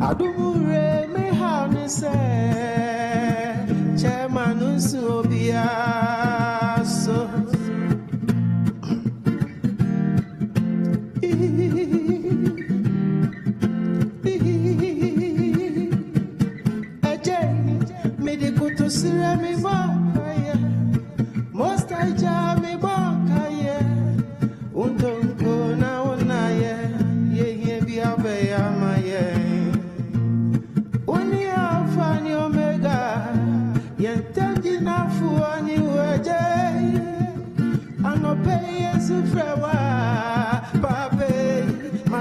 Adumure me how ni say chairman unsu obia so eje me de kuto sire me bakaye most I ja me bakaye undonko na onaye ye bia be amaye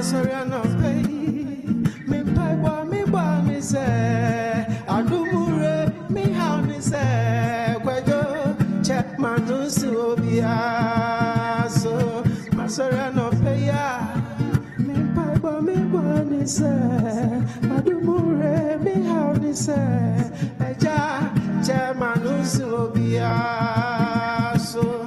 Sorry, I no pay. Me pay wa me ba me say. Adumure me how me say. Kwajo check my nose obia so. My sorry, I no pay ya. Me pay wa me ba me say. Adumure me how me say. Eja check my nose obia so.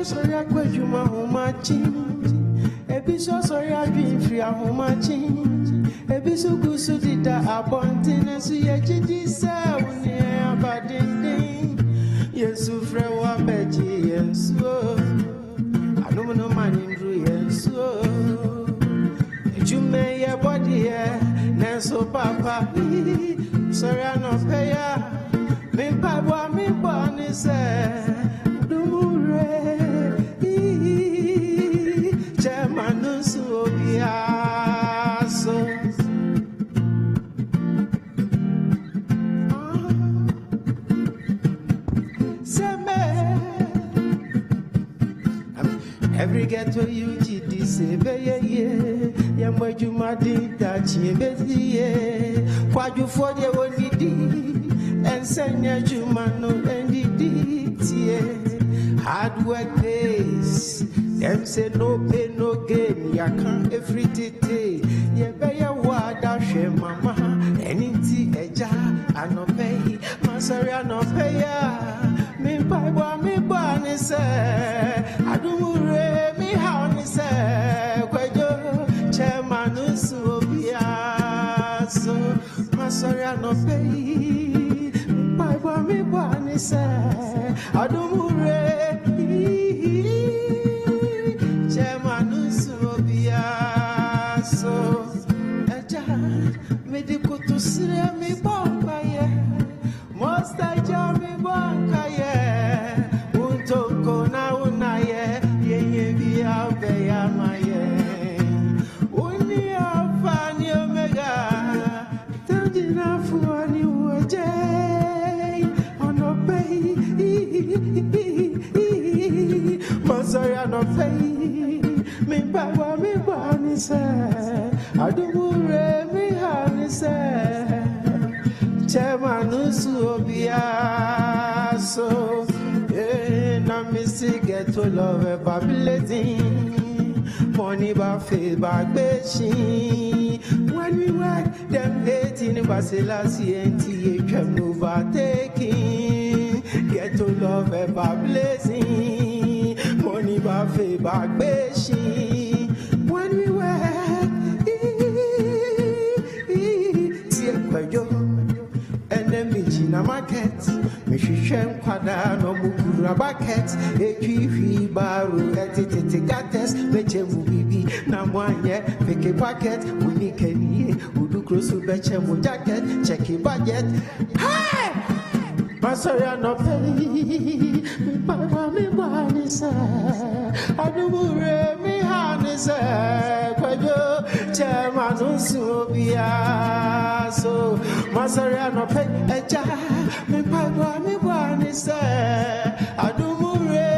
Sorry, I quit you, my home, my chin. Ebi so sorry, I dream free, a home, my chin. Ebi so good, so did that abundance. So, yeah, Jidi, sir, when you're about ding. Yes, so free, one veggie, yes, so. I don't know my name, yes, so. You may your body, yeah, so papa. Sorry, I no pay ya. Me, papa, me, bonnie, say. Every ghetto you did say, yeah, what you might did that you be what you for the one did and send your man and did hard work pays. Them say no pain, no gain, ya can't every day. Yeah, be a word, I share mama, anything eja, I no pay, my sorry, I no pay ya. Me bani say, I do me how ni say, kwajo, chairman usu obia so, my sorry, I no pay. Me bani say, I do me bonkaye, most I jam me bonkaye, untoko na unaye, ye be out there, my ye. Only a fan you mega, don't enough for you a jay, on no pay. Sorry, I no pay. Me baba me bani say, I do me hani say. Chairman usu obia so, na me see get to love a babylon. Money ba fail ba beshi. When we work, them hating Basilasi and THM overtaking. Get to love a babylon. Money ba fail ba beshi. When we work, na market, me shishem kwada no bukura bucket, echifi baru etititi gates, mechemu bibi na mwanye fake packet, unikeni udu krosu bechemu jacket, check budget. Hey! Masaria no pay, me papa me banisa, adumure me hanisa, kwajo chairman subia so. Masaria no pay, eja me papa me banisa, adumure.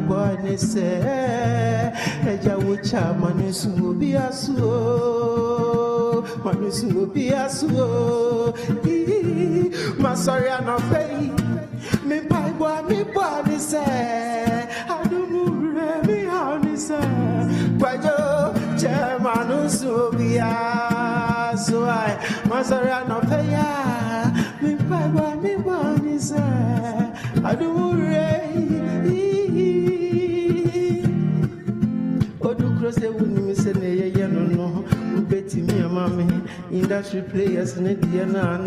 Boy, say, Eja wucha manusu biasu, Masaria no pay, me pai boy, me body say, Adumure me honey say, Kwajo, che manusu biasu, Masaria no pay, me pai boy, me body say, Adumure. Say we say no bet me mama industry players ne dia na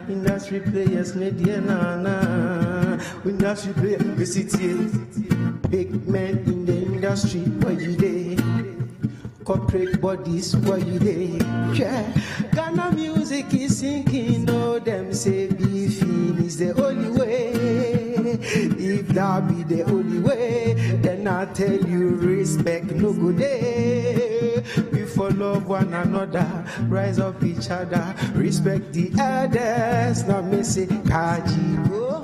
industry players ne dia na industry players we Citi big men in the industry where you dey corporate bodies where you dey Ghana music is sinking no them say beefing is the only way. If that be the only way, then I tell you respect no good day. We follow one another, rise up each other, respect the others. Now me say Kaji go,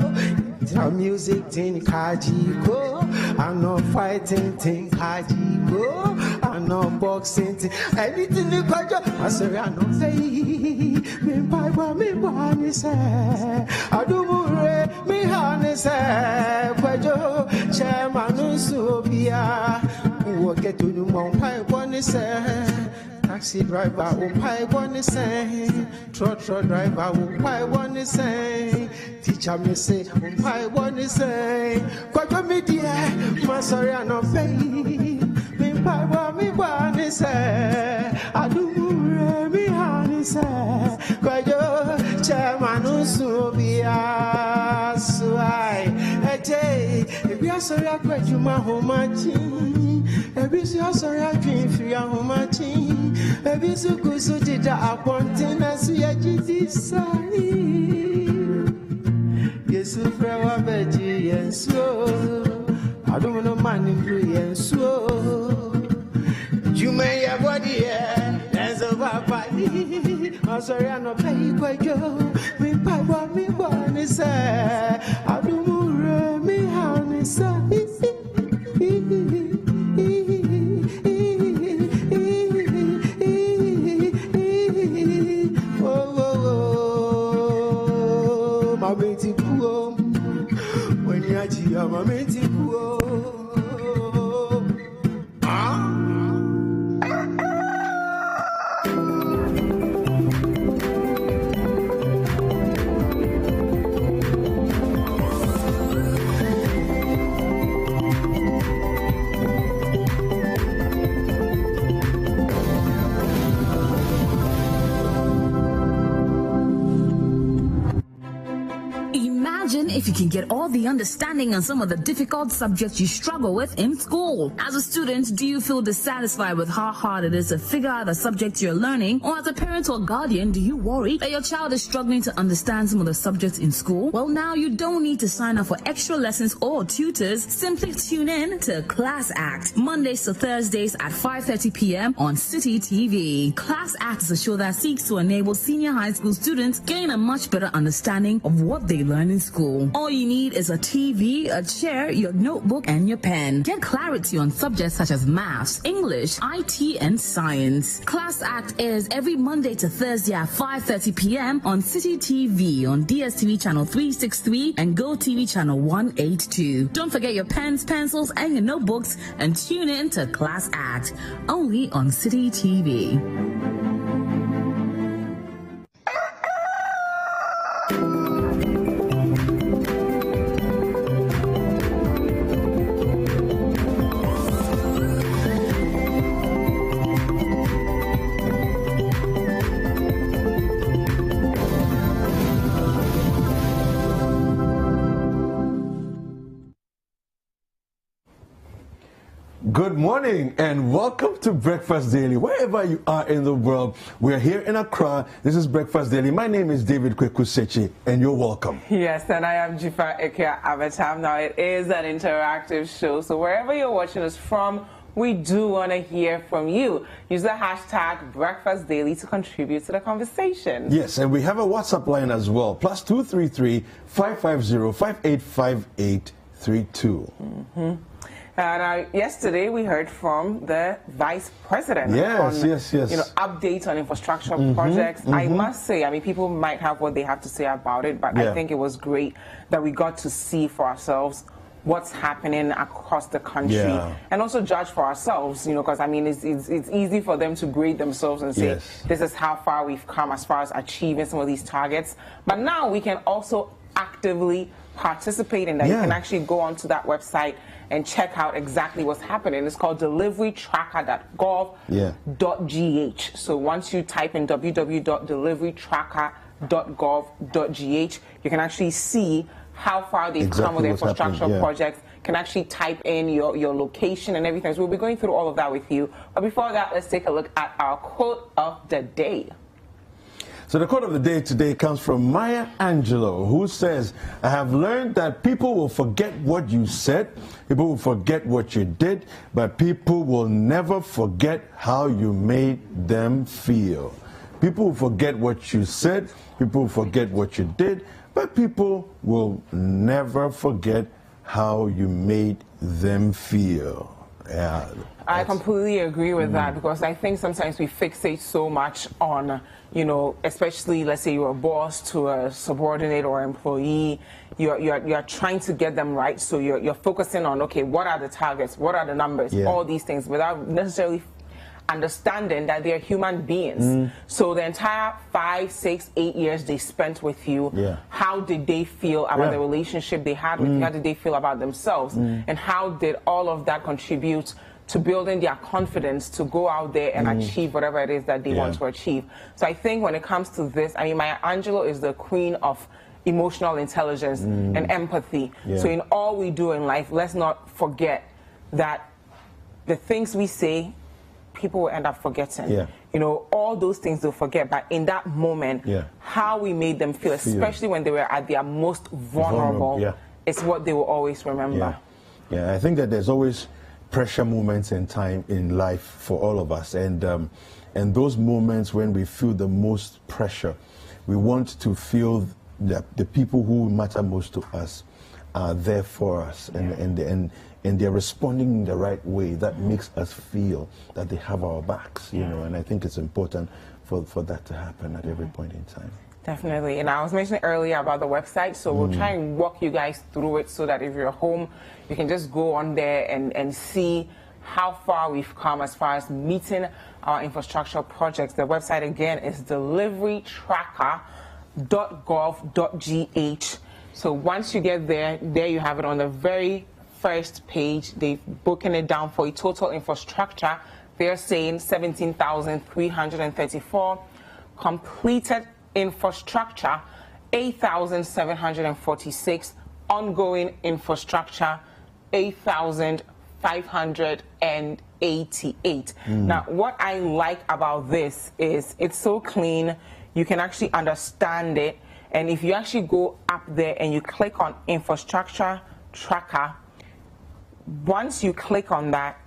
now music thing Kaji go. I'm not fighting thing Kaji go. I'm not boxing thing. Anything you got, I say I don't say. Me papa me bani say, I do more me honey say, Kwajo chairman subia. Who get to the mount pie bani say. Taxi driver who pie bani say. Truck driver who pie bani say. Teacher me say who pie bani say. Kwajo me dear, Masaria no pay. Me pie me bani say. I do me honey say. Kwajo chairman subia swai. Hey, if you are sorry, I quit you my home machine. If you are sorry, I dream for your home machine. If you so good, so did I want to see a GT side. Yes, so for our veggie and so. I don't know money free and so. You may have body, there's a papa. I'm sorry, I'm not paying quite go. Me papa, me born is I do more, me honey, oh, my baby, cool. When you are here, my baby, cool. If you can get all the understanding on some of the difficult subjects you struggle with in school. As a student, do you feel dissatisfied with how hard it is to figure out the subjects you're learning? Or as a parent or guardian, do you worry that your child is struggling to understand some of the subjects in school? Well, now you don't need to sign up for extra lessons or tutors. Simply tune in to Class Act, Mondays to Thursdays at 5:30 p.m. on Citi TV. Class Act is a show that seeks to enable senior high school students gain a much better understanding of what they learn in school. All you need is a TV, a chair, your notebook, and your pen. Get clarity on subjects such as maths, English, IT, and science. Class Act airs every Monday to Thursday at 5:30 p.m. on Citi TV on DSTV channel 363 and GoTV channel 182. Don't forget your pens, pencils, and your notebooks and tune in to Class Act, only on Citi TV. Good morning and welcome to Breakfast Daily. Wherever you are in the world, we're here in Accra. This is Breakfast Daily. My name is David Kwekusechi and you're welcome. Yes, and I am Jifa Ekia Avatam. Now, it is an interactive show, so wherever you're watching us from, we do want to hear from you. Use the hashtag Breakfast Daily to contribute to the conversation. Yes, and we have a WhatsApp line as well. +233 550 585832. Yesterday we heard from the Vice President yes. Updates on infrastructure projects. I must say, I mean, people might have what they have to say about it, but I think it was great that we got to see for ourselves what's happening across the country and also judge for ourselves, because I mean, it's easy for them to grade themselves and say, this is how far we've come as far as achieving some of these targets. But now we can also actively participate in that. You can actually go onto that website and check out exactly what's happening. It's called deliverytracker.gov.gh. So once you type in www.deliverytracker.gov.gh, you can actually see how far they've come with the infrastructure projects. Can actually type in your location and everything. So we'll be going through all of that with you. But before that, let's take a look at our quote of the day. So the quote of the day today comes from Maya Angelou, who says, I have learned that people will forget what you said, people will forget what you did, but people will never forget how you made them feel. People will forget what you said, people will forget what you did, but people will never forget how you made them feel. Yeah, I completely agree with that, because I think sometimes we fixate so much on, especially let's say you're a boss to a subordinate or employee, you're trying to get them right, so you're focusing on, okay, what are the targets, what are the numbers, all these things, without necessarily understanding that they're human beings. So the entire 5, 6, 8 years they spent with you, how did they feel about the relationship they had with you? How did they feel about themselves? And how did all of that contribute to building their confidence to go out there and achieve whatever it is that they want to achieve? So I think when it comes to this, I mean, Maya Angelou is the queen of emotional intelligence and empathy. So in all we do in life, let's not forget that the things we say, people will end up forgetting. All those things they'll forget, but in that moment, how we made them feel, especially when they were at their most vulnerable, is what they will always remember. I think that there's always pressure moments in time in life for all of us, and those moments when we feel the most pressure, we want to feel that the people who matter most to us are there for us, and they're responding in the right way that makes us feel that they have our backs, and I think it's important for that to happen at every point in time. Definitely. And I was mentioning earlier about the website, so we'll try and walk you guys through it so that if you're home, you can just go on there and see how far we've come as far as meeting our infrastructure projects. The website again is deliverytracker.gov.gh. So once you get there you have it on the very first page. They've broken it down for a total infrastructure. They're saying 17,334. Completed infrastructure, 8,746. Ongoing infrastructure, 8,588. Now, what I like about this is it's so clean. You can actually understand it. And if you actually go up there and you click on infrastructure tracker, once you click on that,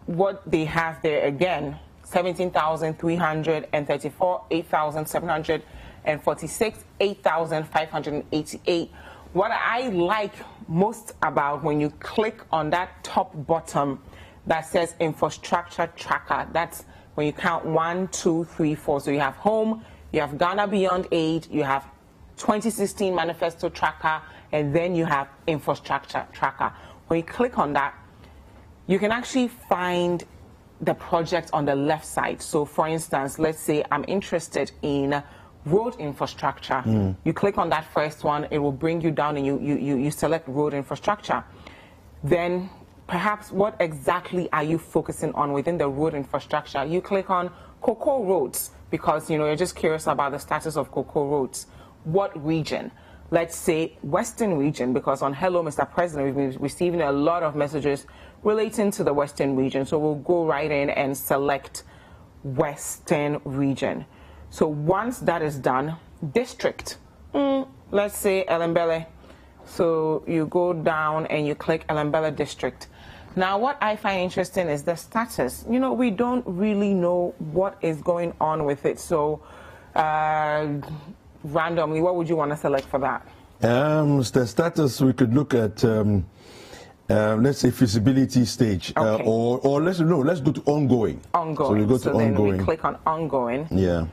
what they have there again, 17,334, 8,746, 8,588. What I like most about when you click on that top bottom that says infrastructure tracker, that's when you count 1, 2, 3, 4. So you have home, you have Ghana Beyond Aid, you have 2016 Manifesto Tracker, and then you have infrastructure tracker. When you click on that, you can actually find the project on the left side. So for instance, let's say I'm interested in road infrastructure. You click on that first one, it will bring you down and you select road infrastructure. Then perhaps what exactly are you focusing on within the road infrastructure? You click on Cocoa Roads because you're just curious about the status of Cocoa Roads. What region? Let's say Western region, because on Hello Mr. President we've been receiving a lot of messages relating to the Western region. So we'll go right in and select Western region. So once that is done, district, let's say Elembele. So you go down and you click Elembele district. Now what I find interesting is the status. You know, we don't really know what is going on with it. So randomly, what would you want to select for that? The status, we could look at let's say feasibility stage, Okay. or let's go to ongoing. Ongoing. So we go to ongoing. Then we click on ongoing. Yeah.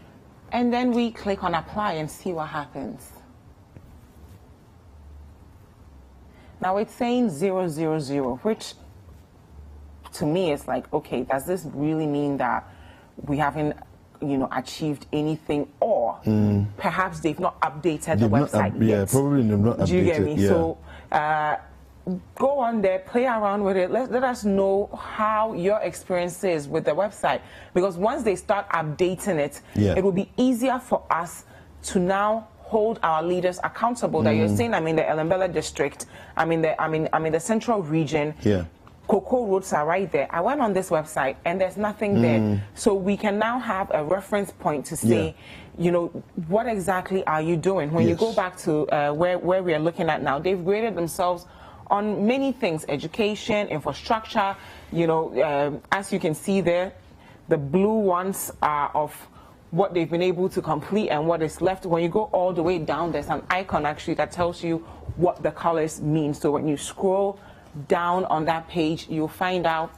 And then we click on apply and see what happens. Now it's saying 000, which to me is like, okay, does this really mean that we haven't, you know, achieved anything, or perhaps they've not updated the website yet? Yeah, probably they've not updated. Do you get me? Yeah. So go on there, play around with it. Let us know how your experience is with the website, because once they start updating it, it will be easier for us to now hold our leaders accountable. That you're saying, I'm in the Elembele district, I'm in the central region. Yeah. Cocoa roads are right there. I went on this website and there's nothing there. So we can now have a reference point to say, you know, what exactly are you doing? When you go back to where we are looking at now, they've graded themselves on many things: education, infrastructure. You know, as you can see there, the blue ones are of what they've been able to complete and what is left. When you go all the way down, there's an icon actually that tells you what the colors mean. So when you scroll down on that page, you'll find out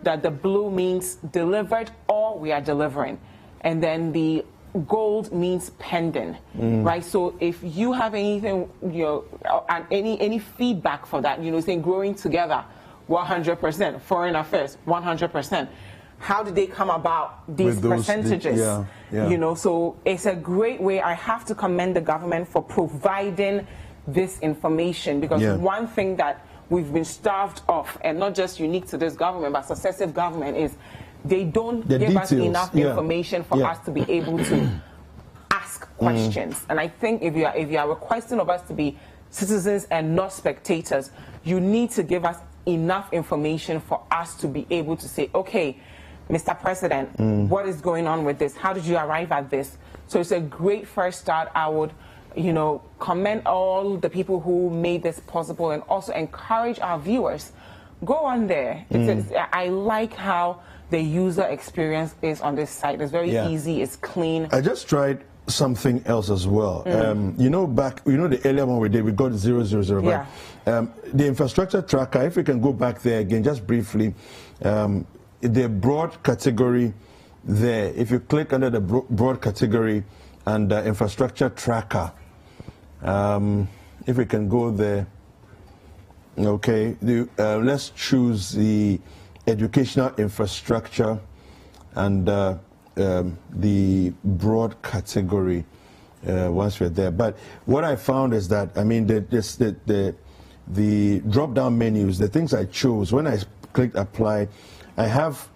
that the blue means delivered or we are delivering, and then the gold means pending, right? So if you have anything, you know, and any feedback for that, you know, saying growing together 100%, foreign affairs 100%, how did they come about these percentages? You know, so it's a great way. I have to commend the government for providing this information, because one thing that we've been starved of, and not just unique to this government but successive government, is they don't give us enough information for us to be able to ask questions. And I think if you are requesting of us to be citizens and not spectators, you need to give us enough information for us to be able to say, okay, Mr. President, what is going on with this? How did you arrive at this? So it's a great first start. I would, you know, commend all the people who made this possible, and also encourage our viewers, go on there. I like how the user experience is on this site. It's very easy, it's clean. I just tried something else as well. You know, the earlier one we did, we got 000. The infrastructure tracker, if we can go back there again, just briefly, the broad category there, if you click under the broad category and infrastructure tracker, if we can go there, okay, let's choose the educational infrastructure and the broad category once we're there. But what I found is that, I mean, the drop-down menus, the things I chose, when I clicked apply, I have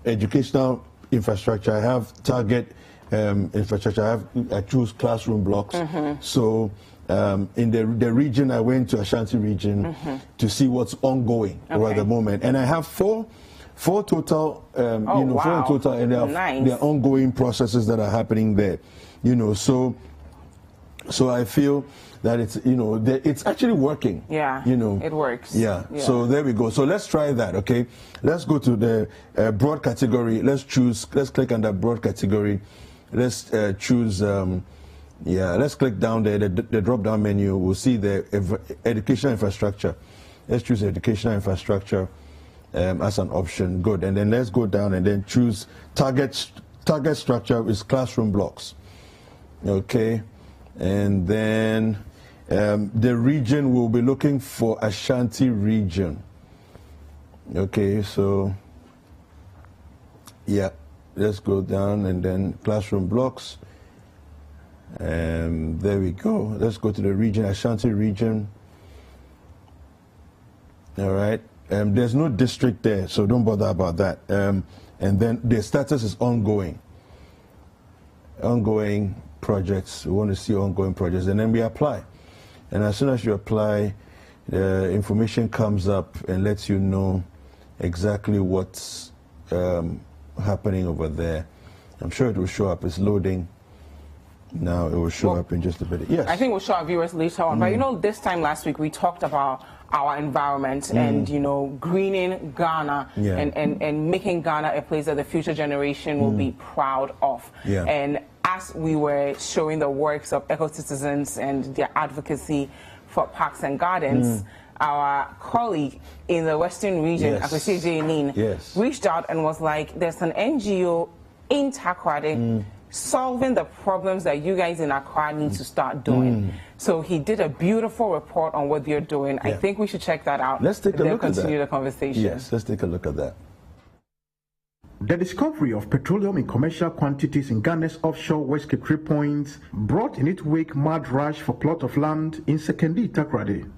educational infrastructure, I have target infrastructure, I choose classroom blocks. So in the region, I went to Ashanti region to see what's ongoing at the moment, and I have four total, you know, 4 in total, and there are ongoing processes that are happening there, you know. So I feel that it's, you know, it's actually working. You know, it works. So there we go. So let's try that. Okay, let's go to the broad category. Let's click on that broad category. Let's choose. Let's click down there, the drop-down menu. We'll see the educational infrastructure. Let's choose educational infrastructure as an option. Good. And then let's go down and then choose target structure is classroom blocks. Okay. And then the region, we'll be looking for Ashanti region. Okay. So, let's go down and then classroom blocks. There we go. Let's go to the region, Ashanti region. All right. There's no district there, so don't bother about that. And then the status is ongoing. Ongoing projects. We want to see ongoing projects, and then we apply. And as soon as you apply, the information comes up and lets you know exactly what's happening over there. I'm sure it will show up. It's loading. Now it will show up in just a bit. Yes. I think we'll show our viewers later on. But you know, this time last week we talked about our environment and, you know, greening Ghana and making Ghana a place that the future generation will be proud of. Yeah. And as we were showing the works of eco-citizens and their advocacy for parks and gardens, our colleague in the Western region, Akwesi Jenin, reached out and was like, there's an NGO in Takoradi solving the problems that you guys in Accra need to start doing. So he did a beautiful report on what they're doing. I think we should check that out. Let's take a look at that. Continue the conversation. Yes, let's take a look at that. The discovery of petroleum in commercial quantities in Ghana's offshore West Kikri Point brought in its wake mad rush for plot of land in Sekendi Takoradi.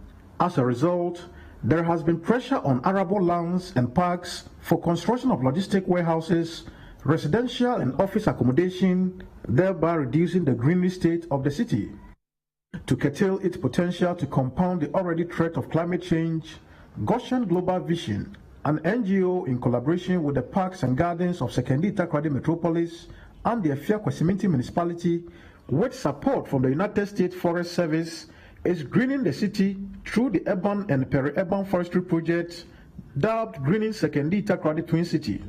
As a result, there has been pressure on arable lands and parks for construction of logistic warehouses, residential and office accommodation, thereby reducing the greenery state of the city. To curtail its potential to compound the already threat of climate change, Goshen Global Vision, an NGO in collaboration with the Parks and Gardens of Sekendi Takoradi Metropolis and the Efia-Kwesiminti Municipality, with support from the United States Forest Service, is greening the city through the urban and peri-urban forestry project dubbed Greening Sekendi Takoradi Twin City.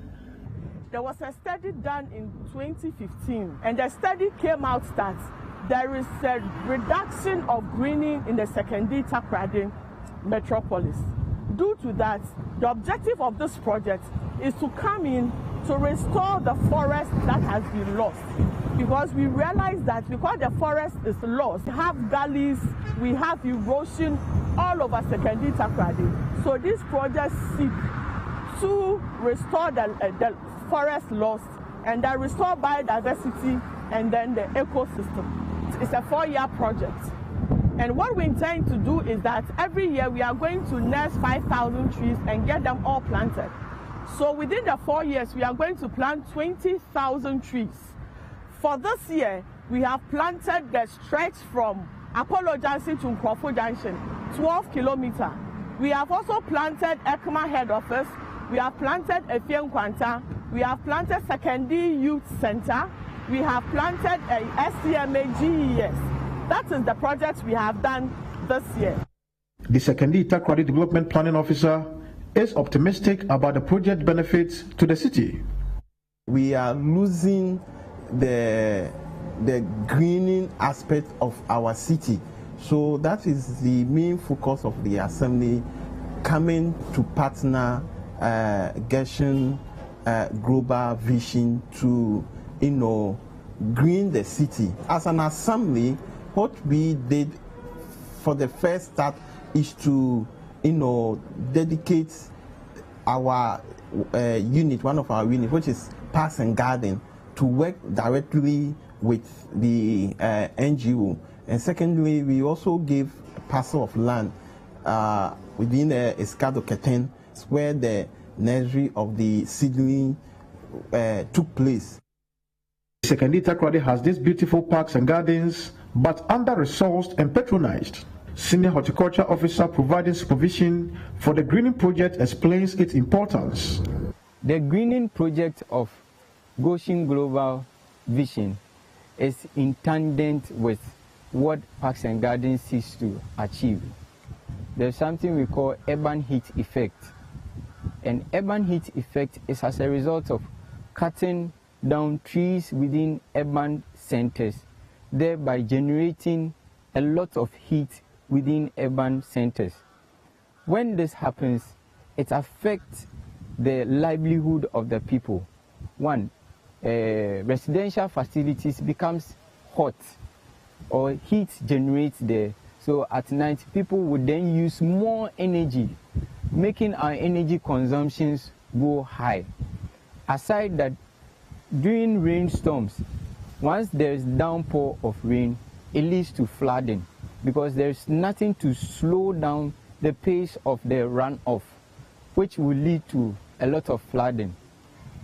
There was a study done in 2015, and the study came out that there is a reduction of greening in the Sekendi Takoradi metropolis. Due to that, the objective of this project is to come in to restore the forest that has been lost. Because we realize that because the forest is lost, we have gullies, we have erosion all over Sekendi Takoradi. So this project seeks to restore the forest lost and then restore biodiversity and then the ecosystem. It's a 4-year project. And what we intend to do is that every year we are going to nurse 5,000 trees and get them all planted. So within the 4 years, we are going to plant 20,000 trees. For this year, we have planted the stretch from Apollo Junction to Nkrofo Junction, 12 kilometers. We have also planted ECMA head office. We have planted Efia Nkwanta. We have planted Sekendi Youth Center. We have planted a SCMA GES. That is the project we have done this year. The Sekendi Takoradi Development Planning Officer is optimistic about the project benefits to the city. We are losing the greening aspect of our city. So that is the main focus of the assembly, coming to partner Goshen Global Vision to, green the city. As an assembly, what we did for the first start is to, dedicate our unit, one of our units, which is Parks and Garden, to work directly with the NGO. And secondly, we also gave a parcel of land within Escado Keten, where the nursery of the seedling took place. Sekendi Takoradi has these beautiful parks and gardens, but under-resourced and patronized. Senior Horticulture Officer providing supervision for the greening project explains its importance. The greening project of Goshen Global Vision is in tandem with what Parks and Gardens seeks to achieve. There's something we call urban heat effect. And urban heat effect is as a result of cutting down trees within urban centers, thereby generating a lot of heat within urban centers. When this happens, it affects the livelihood of the people. One, residential facilities becomes hot or heat generates there. So at night, people would then use more energy, making our energy consumptions go high. Aside that, during rainstorms, once there is downpour of rain, it leads to flooding because there is nothing to slow down the pace of the runoff, which will lead to a lot of flooding.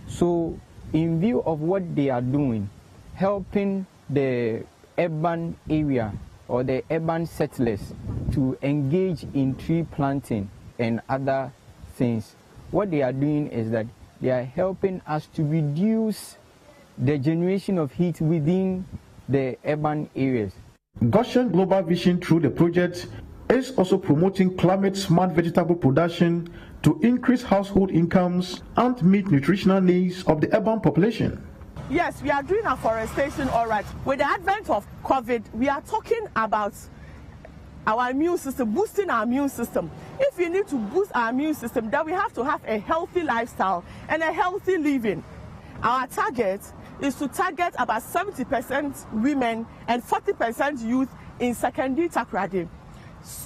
So in view of what they are doing, helping the urban area or the urban settlers to engage in tree planting and other things, what they are doing is that they are helping us to reduce the generation of heat within the urban areas. Goshen Global Vision through the project is also promoting climate-smart vegetable production to increase household incomes and meet nutritional needs of the urban population. Yes, we are doing afforestation, all right. With the advent of COVID, we are talking about our immune system, boosting our immune system. If we need to boost our immune system, then we have to have a healthy lifestyle and a healthy living. Our target is to target about 70% women and 40% youth in Secondary Takrady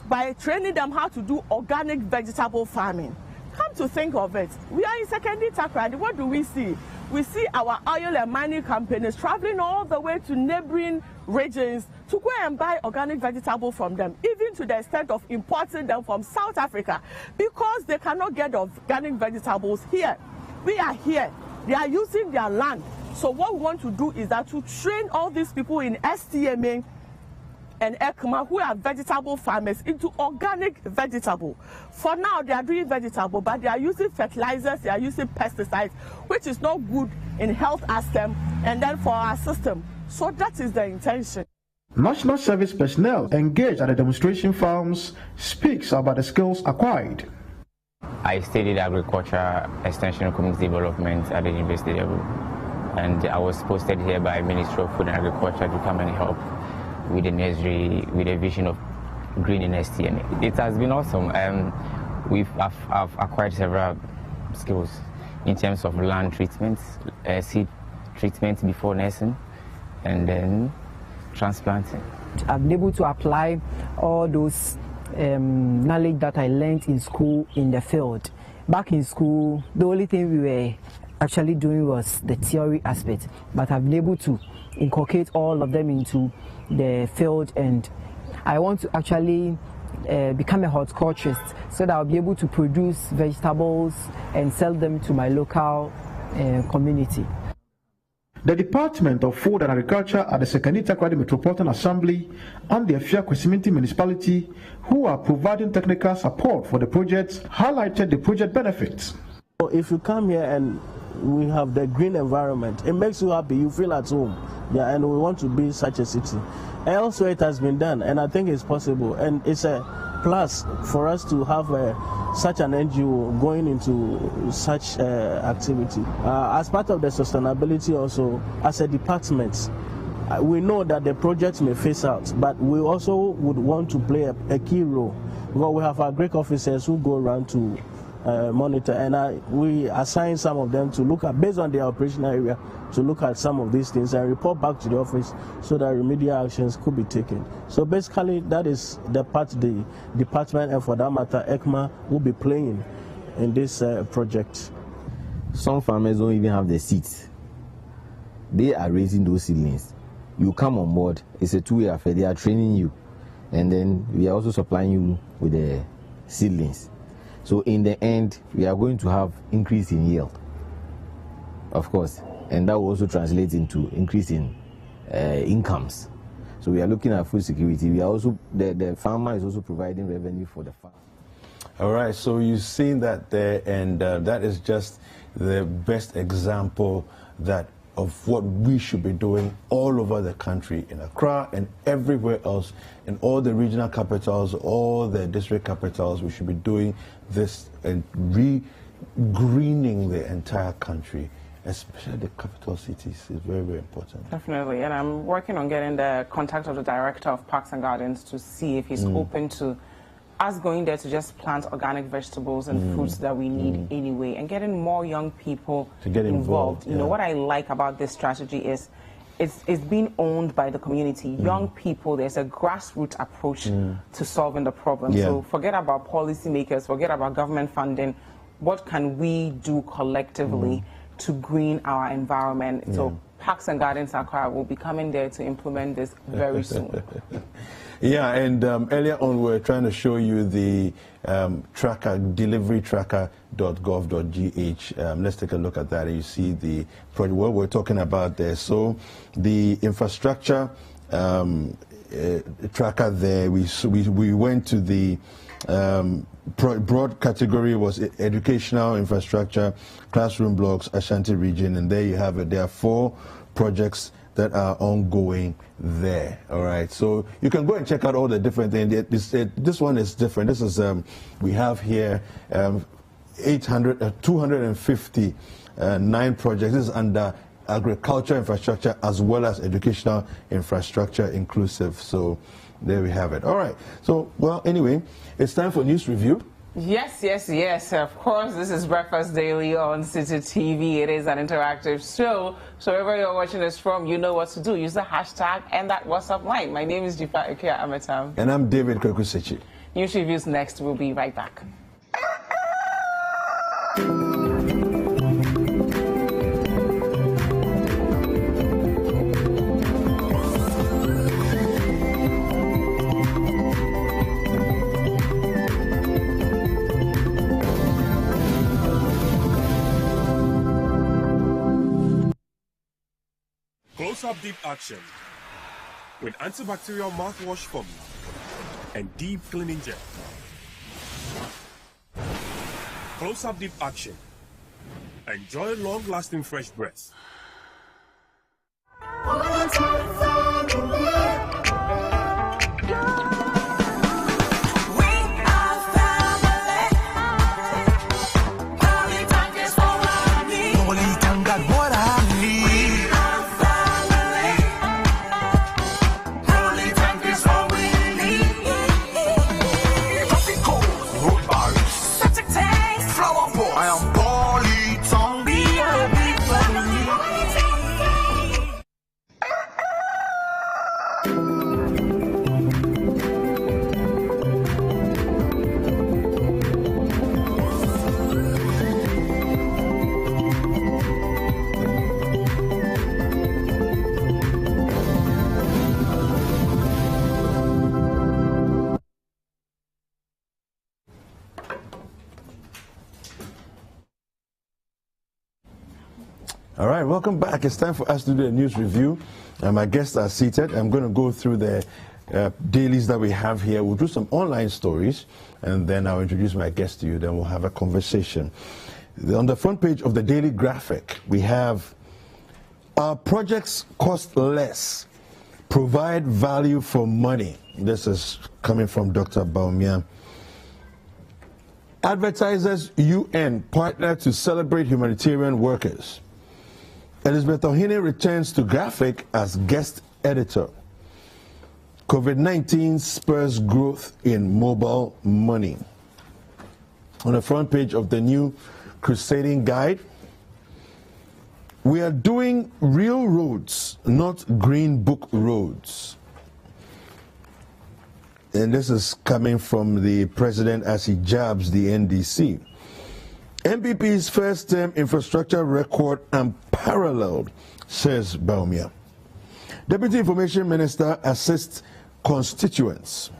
by training them how to do organic vegetable farming. Come to think of it, we are in Secondary Takrady. What do we see? We see our oil and mining companies traveling all the way to neighboring regions to go and buy organic vegetable from them, even to the extent of importing them from South Africa, because they cannot get organic vegetables here. We are here. They are using their land. So what we want to do is that to train all these people in STMA and ECMA who are vegetable farmers into organic vegetable. For now, they are doing vegetable, but they are using fertilizers, they are using pesticides, which is not good in health aspect and then for our system. So that is the intention. National Service personnel engaged at the demonstration farms speaks about the skills acquired. I studied agriculture, extension and community development at the university level, and I was posted here by Ministry of Food and Agriculture to come and help with the nursery, with a vision of greening STMA. It has been awesome. I've acquired several skills in terms of land treatment, seed treatment before nursing, and then transplanting. I've been able to apply all those knowledge that I learned in school in the field. Back in school, the only thing we were actually doing was the theory aspect, but I've been able to inculcate all of them into the field, and I want to actually become a horticulturist so that I'll be able to produce vegetables and sell them to my local community. The Department of Food and Agriculture at the Secondary Takrady Metropolitan Assembly and the Afia Kwesiminti Municipality, who are providing technical support for the project, highlighted the project benefits. If you come here and we have the green environment, it makes you happy, you feel at home. Yeah, and we want to be such a city. Elsewhere it has been done, and I think it's possible, and it's a plus for us to have such an NGO going into such activity. As part of the sustainability also, as a department, we know that the project may phase out, but we also would want to play a key role, because we have our great officers who go around to monitor, and we assign some of them to look at, based on their operational area, to look at some of these things and report back to the office so that remedial actions could be taken. So basically that is the part the department, and for that matter ECMA, will be playing in this project. Some farmers don't even have the seeds. They are raising those seedlings. You come on board, it's a two-way affair. They are training you, and then we are also supplying you with the seedlings. So in the end, we are going to have increase in yield, of course, and that will also translate into increase in incomes. So we are looking at food security. We are also, the farmer is also providing revenue for the farm. All right, so you've seen that there, and that is just the best example of what we should be doing all over the country, in Accra and everywhere else, in all the regional capitals, all the district capitals. We should be doing this and greening the entire country, especially the capital cities. Is very, very important. Definitely, and I'm working on getting the contact of the director of Parks and Gardens to see if he's open to us going there to just plant organic vegetables and fruits that we need anyway, and getting more young people to get involved. You know, what I like about this strategy is it's being owned by the community. Young people, there's a grassroots approach to solving the problem. So forget about policymakers, forget about government funding. What can we do collectively to green our environment? So Parks and Gardens Accra will be coming there to implement this very soon. Yeah, and earlier on we were trying to show you the tracker, deliverytracker.gov.gh. Let's take a look at that, and you see the project, what we're talking about there. So the infrastructure tracker there, we went to the broad category was educational infrastructure, classroom blocks, Ashanti region, and there you have it. There are 4 projects that are ongoing there. All right, so you can go and check out all the different things. This one is different. This is we have here 259 projects. This is under agriculture infrastructure as well as educational infrastructure inclusive. So there we have it. All right. So, well, anyway, it's time for news review. Yes, yes, yes. Of course, this is Breakfast Daily on Citi TV. It is an interactive show. So wherever you're watching us from, you know what to do. Use the hashtag and that WhatsApp line. My name is Jifa Ikea Ametam. And I'm David Kwekusechi. News reviews next. We'll be right back. Close-up deep action with antibacterial mouthwash formula and deep cleaning gel. Close-up deep action. Enjoy long-lasting fresh breath. All right, welcome back. It's time for us to do a news review. My guests are seated. I'm going to go through the dailies that we have here. We'll do some online stories, and then I'll introduce my guest to you. Then we'll have a conversation. On the front page of the Daily Graphic, we have our projects cost less, provide value for money. This is coming from Dr. Baumia. Advertisers UN partner to celebrate humanitarian workers. Elizabeth Ohene returns to Graphic as guest editor. COVID-19 spurs growth in mobile money. On the front page of the new Crusading Guide, we are doing real roads, not green book roads. And this is coming from the president as he jabs the NDC. MPP's first-term infrastructure record unparalleled, says Baumia. Deputy Information Minister assists constituents.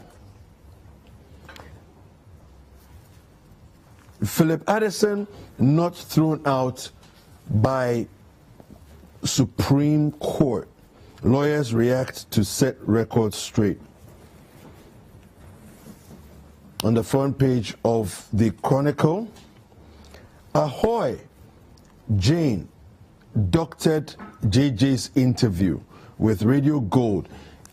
Philip Addison not thrown out by Supreme Court. Lawyers react to set records straight. On the front page of the Chronicle, Ahoy, Jane doctored JJ's interview with Radio Gold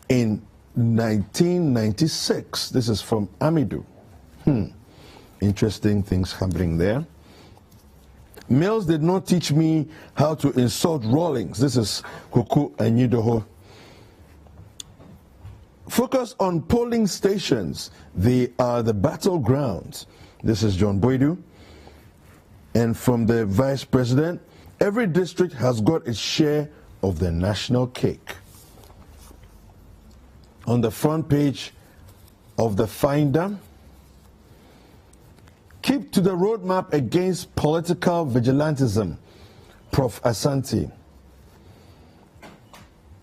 in 1996. This is from Amidu. Interesting things happening there. Mills did not teach me how to insult Rawlings. This is Kuku Anyidoho. Focus on polling stations. They are the battlegrounds. This is John Boydu. And from the Vice President, every district has got its share of the national cake. On the front page of the Finder, keep to the roadmap against political vigilantism, Prof. Asante.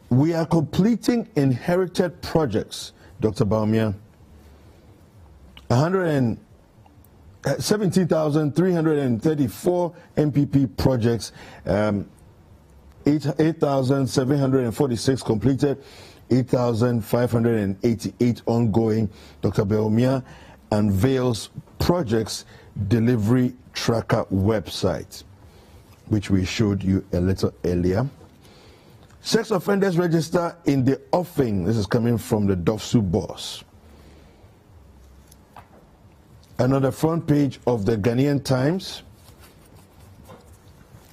We are completing inherited projects, Dr. Baumia. 17,334 MPP projects, 8,746 completed, 8,588 ongoing. Dr. Baumia unveils project's delivery tracker website, which we showed you a little earlier. Sex offenders register in the offing. This is coming from the Dofsu boss. Another front page of the Ghanaian Times.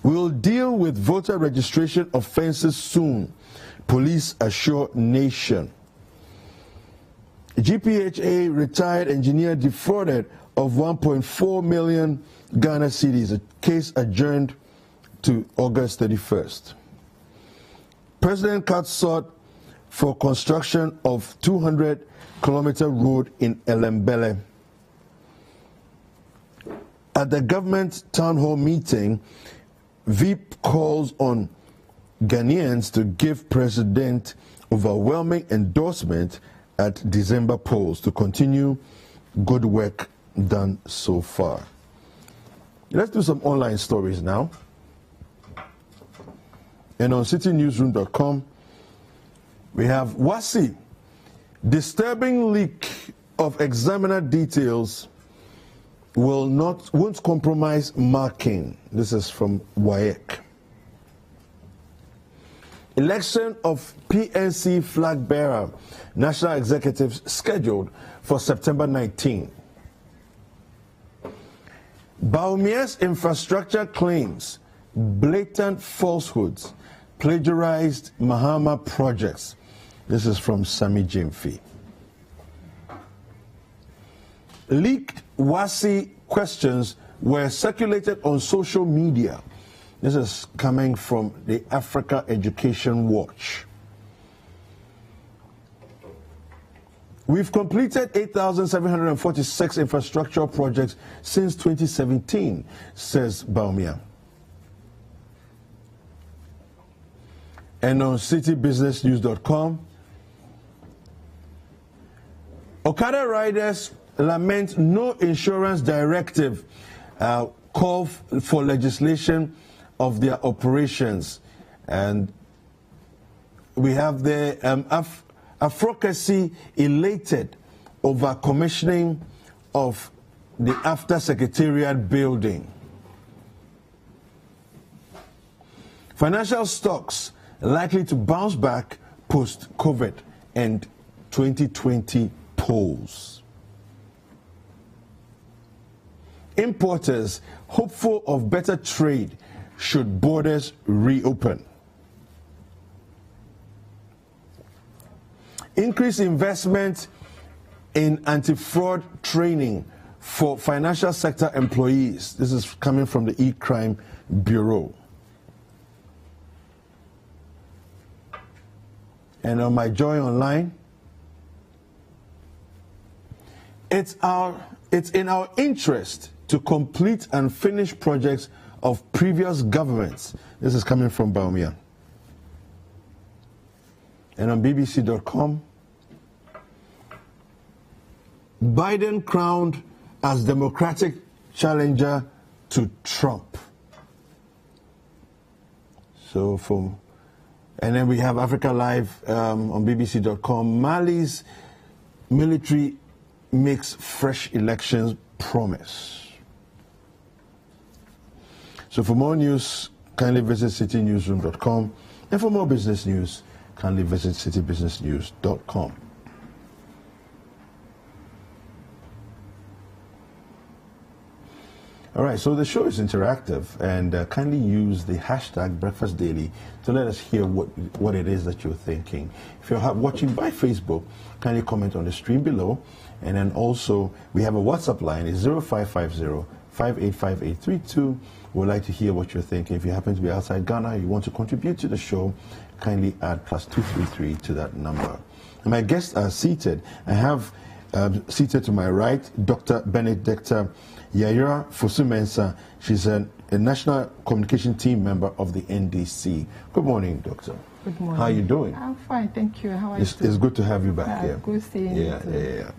We'll deal with voter registration offences soon, police assure nation. GPHA retired engineer defrauded of 1.4 million Ghana cedis, a case adjourned to August 31st. President cuts sought for construction of 200-kilometer road in Elembele. At the government town hall meeting, VIP calls on Ghanaians to give President overwhelming endorsement at December polls to continue good work done so far. Let's do some online stories now. And on citinewsroom.com, we have WASI, disturbing leak of examiner details won't compromise marking. This is from WAEC. Election of PNC flag bearer, national executives scheduled for September 19. Baumia's infrastructure claims blatant falsehoods plagiarized Mahama projects. This is from Sami Jimfi. Leaked WASI questions were circulated on social media. This is coming from the Africa Education Watch. We've completed 8,746 infrastructural projects since 2017, says Baumia. And on citybusinessnews.com, Okada riders lament no insurance directive, call for legislation of their operations. And we have the Afrocacy elated over commissioning of the After Secretariat building. Financial stocks likely to bounce back post-COVID and 2020 polls. Importers hopeful of better trade should borders reopen. Increase investment in anti-fraud training for financial sector employees. This is coming from the E-Crime Bureau. And on My Joy Online, it's in our interest to complete and finish projects of previous governments. This is coming from Baumia. And on BBC.com, Biden crowned as Democratic challenger to Trump. And then we have Africa Live on BBC.com. Mali's military makes fresh elections promise. So for more news, kindly visit citynewsroom.com. And for more business news, kindly visit citybusinessnews.com. All right, so the show is interactive, and kindly use the hashtag Breakfast Daily to let us hear what it is that you're thinking. If you're watching by Facebook, kindly comment on the stream below. And then also, we have a WhatsApp line, it's 0550-585832. We'd like to hear what you're thinking. If you happen to be outside Ghana, you want to contribute to the show, kindly add +233 to that number. And my guests are seated. I have seated to my right, Dr. Benedicta Yaira Fosumensa. She's a national communication team member of the NDC. Good morning, Doctor. Good morning. How are you doing? I'm fine, thank you. How are you? It's good to have you back here. Good seeing you. Yeah.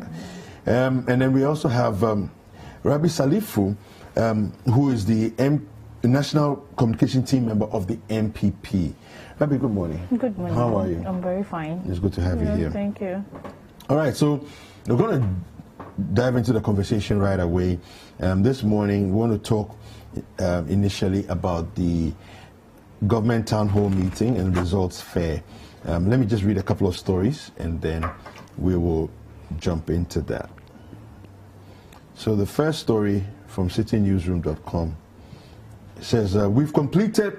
And then we also have Rabi Salifu, who is the national communication team member of the MPP. Rabi, good morning. Good morning. How are you? I'm very fine. It's good to have you here. Thank you. All right, so we're going to dive into the conversation right away. This morning, we want to talk initially about the government town hall meeting and results fair. Let me just read a couple of stories and then we will jump into that. So the first story from citynewsroom.com says, we've completed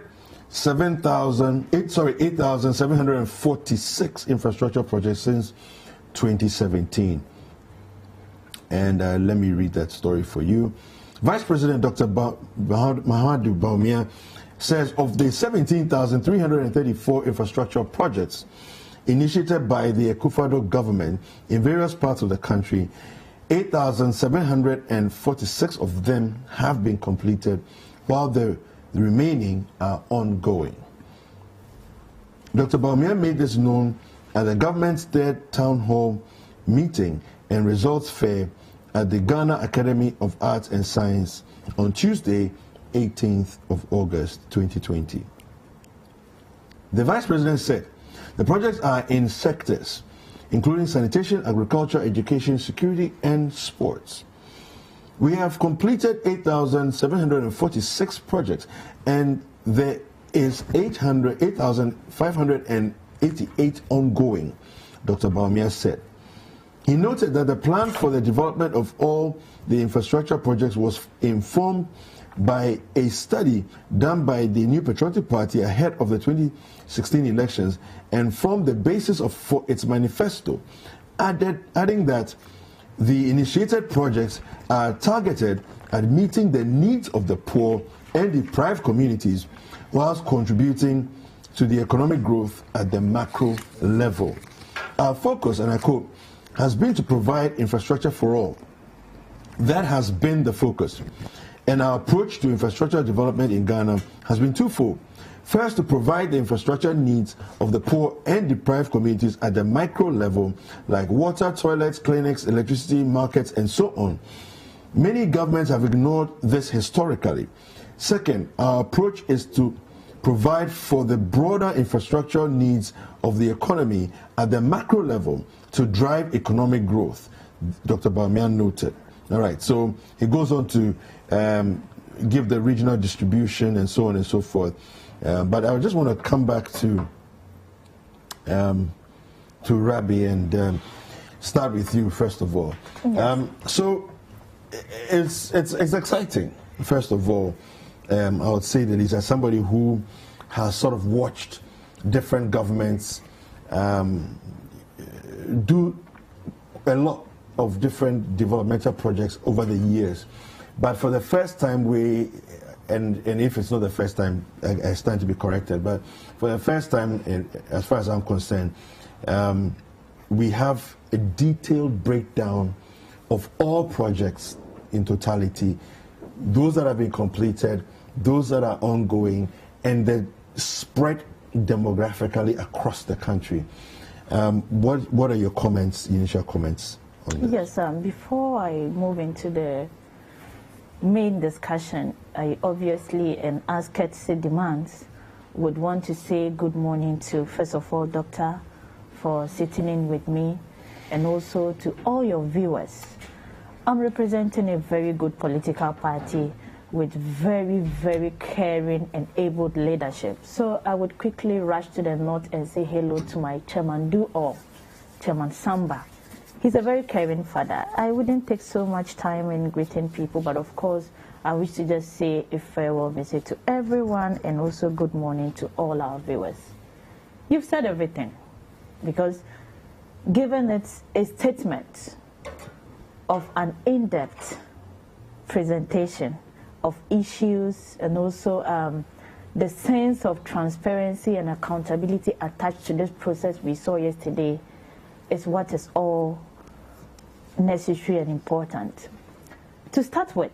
8,746 infrastructure projects since 2017. And let me read that story for you. Vice President Dr. Mahamudu Bawumia says of the 17,334 infrastructure projects initiated by the Akufo-Addo government in various parts of the country, 8,746 of them have been completed, while the remaining are ongoing. Dr. Bawumia made this known at the government's third town hall meeting and results fair at the Ghana Academy of Arts and Science on Tuesday, 18th of August 2020. The Vice President said the projects are in sectors including sanitation, agriculture, education, security, and sports. We have completed 8,746 projects, and there is 8,588 ongoing, Dr. Bawumia said. He noted that the plan for the development of all the infrastructure projects was informed by a study done by the New Patriotic Party ahead of the 2016 elections and formed the basis for its manifesto, adding that the initiated projects are targeted at meeting the needs of the poor and deprived communities whilst contributing to the economic growth at the macro level. Our focus, and I quote, has been to provide infrastructure for all. That has been the focus. And our approach to infrastructure development in Ghana has been twofold. First, to provide the infrastructure needs of the poor and deprived communities at the micro level, like water, toilets, clinics, electricity, markets, and so on. Many governments have ignored this historically. Second, our approach is to provide for the broader infrastructure needs of the economy at the macro level to drive economic growth, Dr. Bawumia noted. All right, so he goes on to give the regional distribution and so on and so forth. But I just want to come back to Rabi and start with you first of all. Yes. So it's exciting. First of all, I would say that he's as somebody who has sort of watched different governments do a lot of different developmental projects over the years. But for the first time, and if it's not the first time, I stand to be corrected, but for the first time, as far as I'm concerned, we have a detailed breakdown of all projects in totality, those that have been completed, those that are ongoing, and the spread demographically across the country. What are your comments, initial comments on that? Yes, before I move into the main discussion, I obviously, and as courtesy demands, would want to say good morning to, first of all, Doctor, for sitting in with me, and also to all your viewers. I'm representing a very good political party with very, very caring and able leadership. So I would quickly rush to the north and say hello to my chairman Chairman Samba. He's a very caring father. I wouldn't take so much time in greeting people, but of course, I wish to just say a farewell visit to everyone and also good morning to all our viewers. You've said everything, because given it's a statement of an in-depth presentation of issues and also the sense of transparency and accountability attached to this process we saw yesterday is what is all necessary and important. To start with,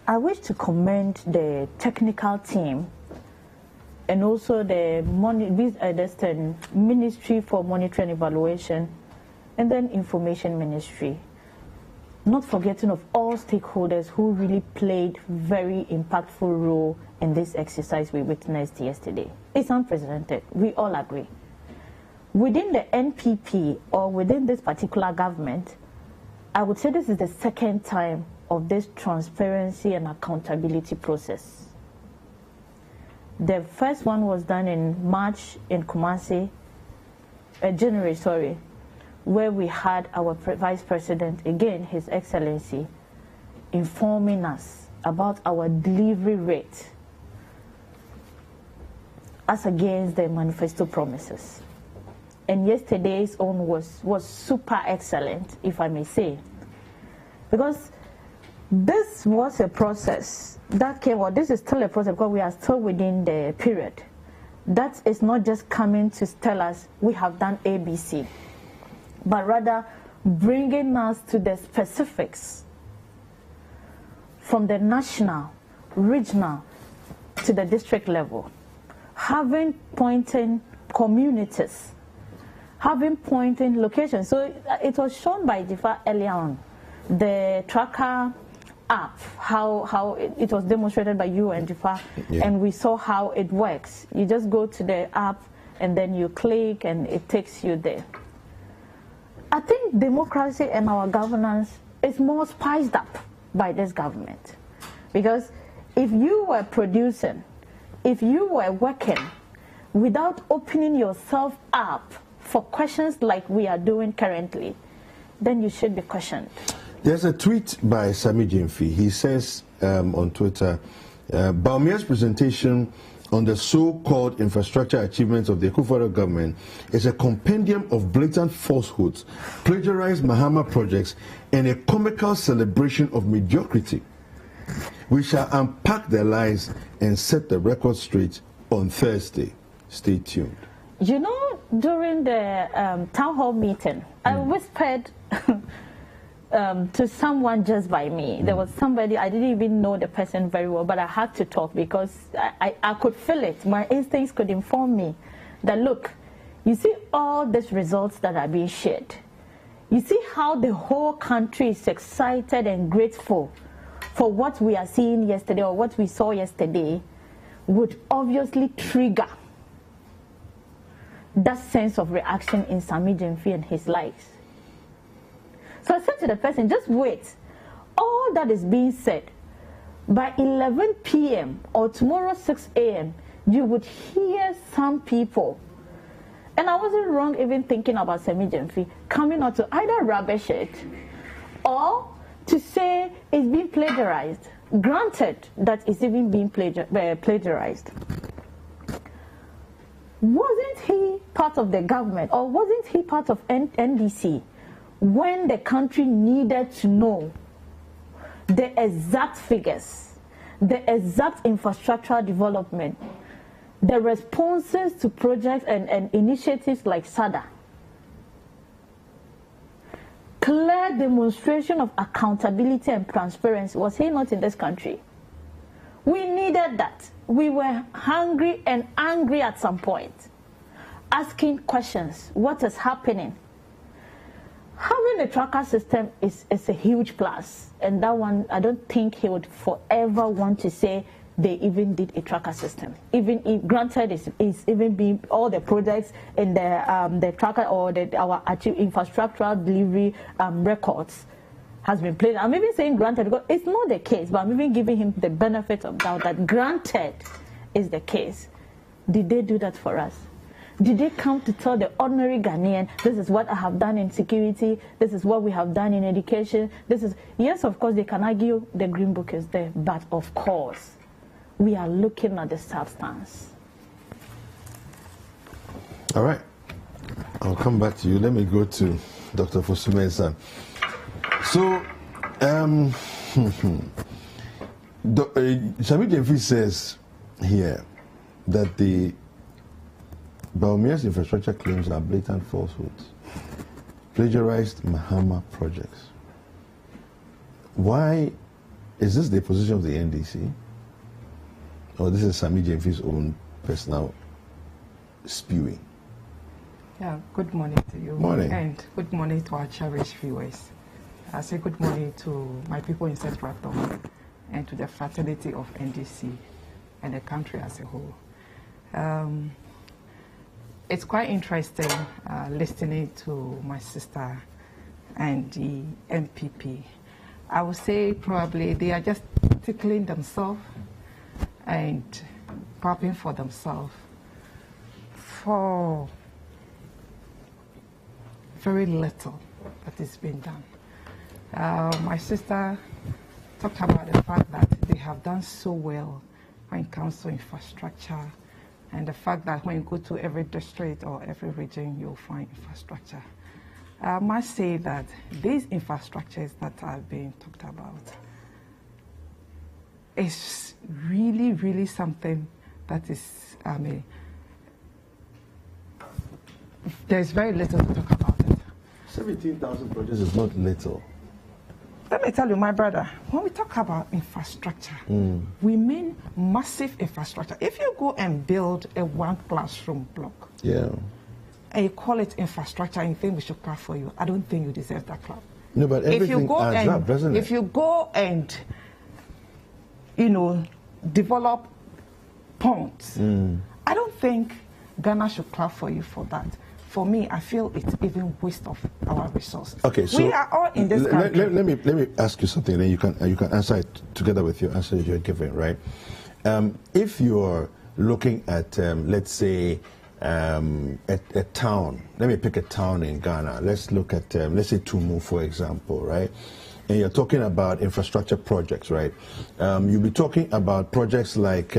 I wish to commend the technical team and also the Ministry for Monitoring and Evaluation and then Information Ministry. Not forgetting of all stakeholders who really played very impactful role in this exercise we witnessed yesterday. It's unprecedented, we all agree. Within the NPP or within this particular government, I would say this is the second time of this transparency and accountability process. The first one was done in March in Kumasi, January, sorry, where we had our Vice President, again, His Excellency, informing us about our delivery rate as against the manifesto promises. And yesterday's own was super excellent, if I may say, because this was a process that came, or this is still a process because we are still within the period. That is not just coming to tell us we have done ABC, but rather bringing us to the specifics from the national, regional to the district level, having pointing communities, having pointing locations. So it was shown by Jifa earlier on, the tracker app, how it was demonstrated by you and Jifa, and we saw how it works. You just go to the app and then you click and it takes you there. I think democracy and our governance is more spiced up by this government, because if you were producing, if you were working without opening yourself up for questions like we are doing currently, then you should be questioned. There's a tweet by Sami Jemfi. He says on Twitter, Baumia's presentation on the so-called infrastructure achievements of the Akufo-Addo government is a compendium of blatant falsehoods, plagiarized Mahama projects, and a comical celebration of mediocrity. We shall unpack their lies and set the record straight on Thursday. Stay tuned. You know, during the town hall meeting, I whispered to someone just by me. There was somebody, I didn't even know the person very well, but I had to talk because I could feel it. My instincts could inform me that, look, you see all these results that are being shared. You see how the whole country is excited and grateful for what we are seeing yesterday, or what we saw yesterday, would obviously trigger that sense of reaction in Sami Jemfi and his likes. So I said to the person, just wait. All that is being said, by 11 p.m. or tomorrow 6 a.m., you would hear some people, and I wasn't wrong even thinking about Sami Jemfi, coming out to either rubbish it or to say it's being plagiarized. Granted that it's even being plagiarized. Wasn't he part of the government, or wasn't he part of NDC when the country needed to know the exact figures, the exact infrastructural development, the responses to projects and initiatives like SADA? Clear demonstration of accountability and transparency. Was he not in this country? We needed that. We were hungry and angry at some point, asking questions. What is happening? Having a tracker system is a huge plus, and that one, I don't think he would forever want to say they even did a tracker system. Even if, granted, it's even being all the projects in the tracker or our infrastructural delivery records has been played. I'm even saying granted because it's not the case, but I'm even giving him the benefit of doubt that granted is the case. Did they do that for us? Did they come to tell the ordinary Ghanaian, this is what I have done in security, this is what we have done in education, this is... Yes, of course, they can argue the Green Book is there, but of course, we are looking at the substance. All right. I'll come back to you. Let me go to Dr. Fosu-Mensah. So, Sami Jemfi says here that the Baumia's infrastructure claims are blatant falsehoods, plagiarized Mahama projects. Why is this the position of the NDC? Or this is Sami Jemfi's own personal spewing? Yeah, good morning to you. Morning. And good morning to our cherished viewers. I say good morning to my people in Central Town and to the fraternity of NDC and the country as a whole. It's quite interesting listening to my sister and the MPP. I would say probably they are just tickling themselves and popping for themselves for very little that is being done. My sister talked about the fact that they have done so well when it comes to infrastructure, and the fact that when you go to every district or every region, you'll find infrastructure. I must say that these infrastructures that are being talked about is really, really something that is, there's very little to talk about it. 17,000 projects is not little. Let me tell you, my brother, when we talk about infrastructure, we mean massive infrastructure. If you go and build a one classroom block, and you call it infrastructure and you think we should clap for you, I don't think you deserve that clap. No, but everything adds up, doesn't it? If you go and, develop ponds, I don't think Ghana should clap for you for that. For me, I feel it's even waste of our resources. Okay, so we are all in this country. Let me ask you something, then you can answer it together with your answer you're giving, right? If you're looking at, let's say, a town, let me pick a town in Ghana. Let's look at, let's say Tumu, for example, right? And you're talking about infrastructure projects, right? You'll be talking about projects like,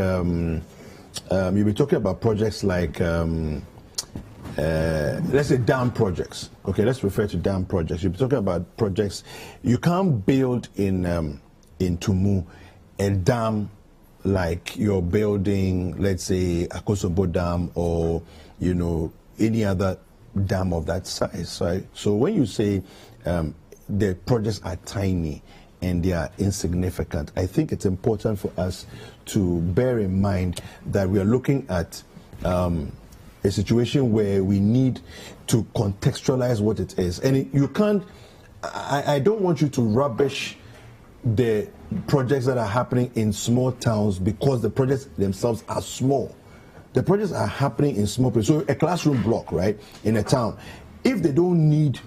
let's say dam projects. Okay, let's refer to dam projects. You're talking about projects. You can't build in Tumu a dam like you're building, let's say, Akosobo Dam or any other dam of that size, right? So when you say the projects are tiny and they are insignificant, I think it's important for us to bear in mind that we are looking at a situation where we need to contextualize what it is. And you can't, I don't want you to rubbish the projects that are happening in small towns because the projects themselves are small. The projects are happening in small places. So a classroom block, right, in a town, if they don't need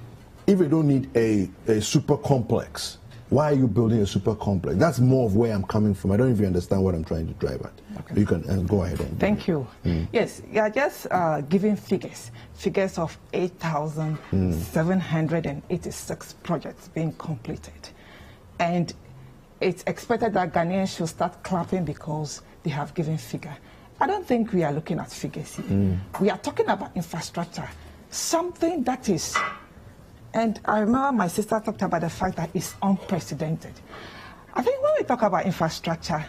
a super complex, why are you building a super complex? That's more of where I'm coming from. I don't know if you understand what I'm trying to drive at. Okay. You can go ahead. Thank you. Yes, you are just giving figures of 8,786 projects being completed. And it's expected that Ghanaians should start clapping because they have given figure. I don't think we are looking at figures here. We are talking about infrastructure, something that is, and I remember my sister talked about the fact that it's unprecedented. I think when we talk about infrastructure,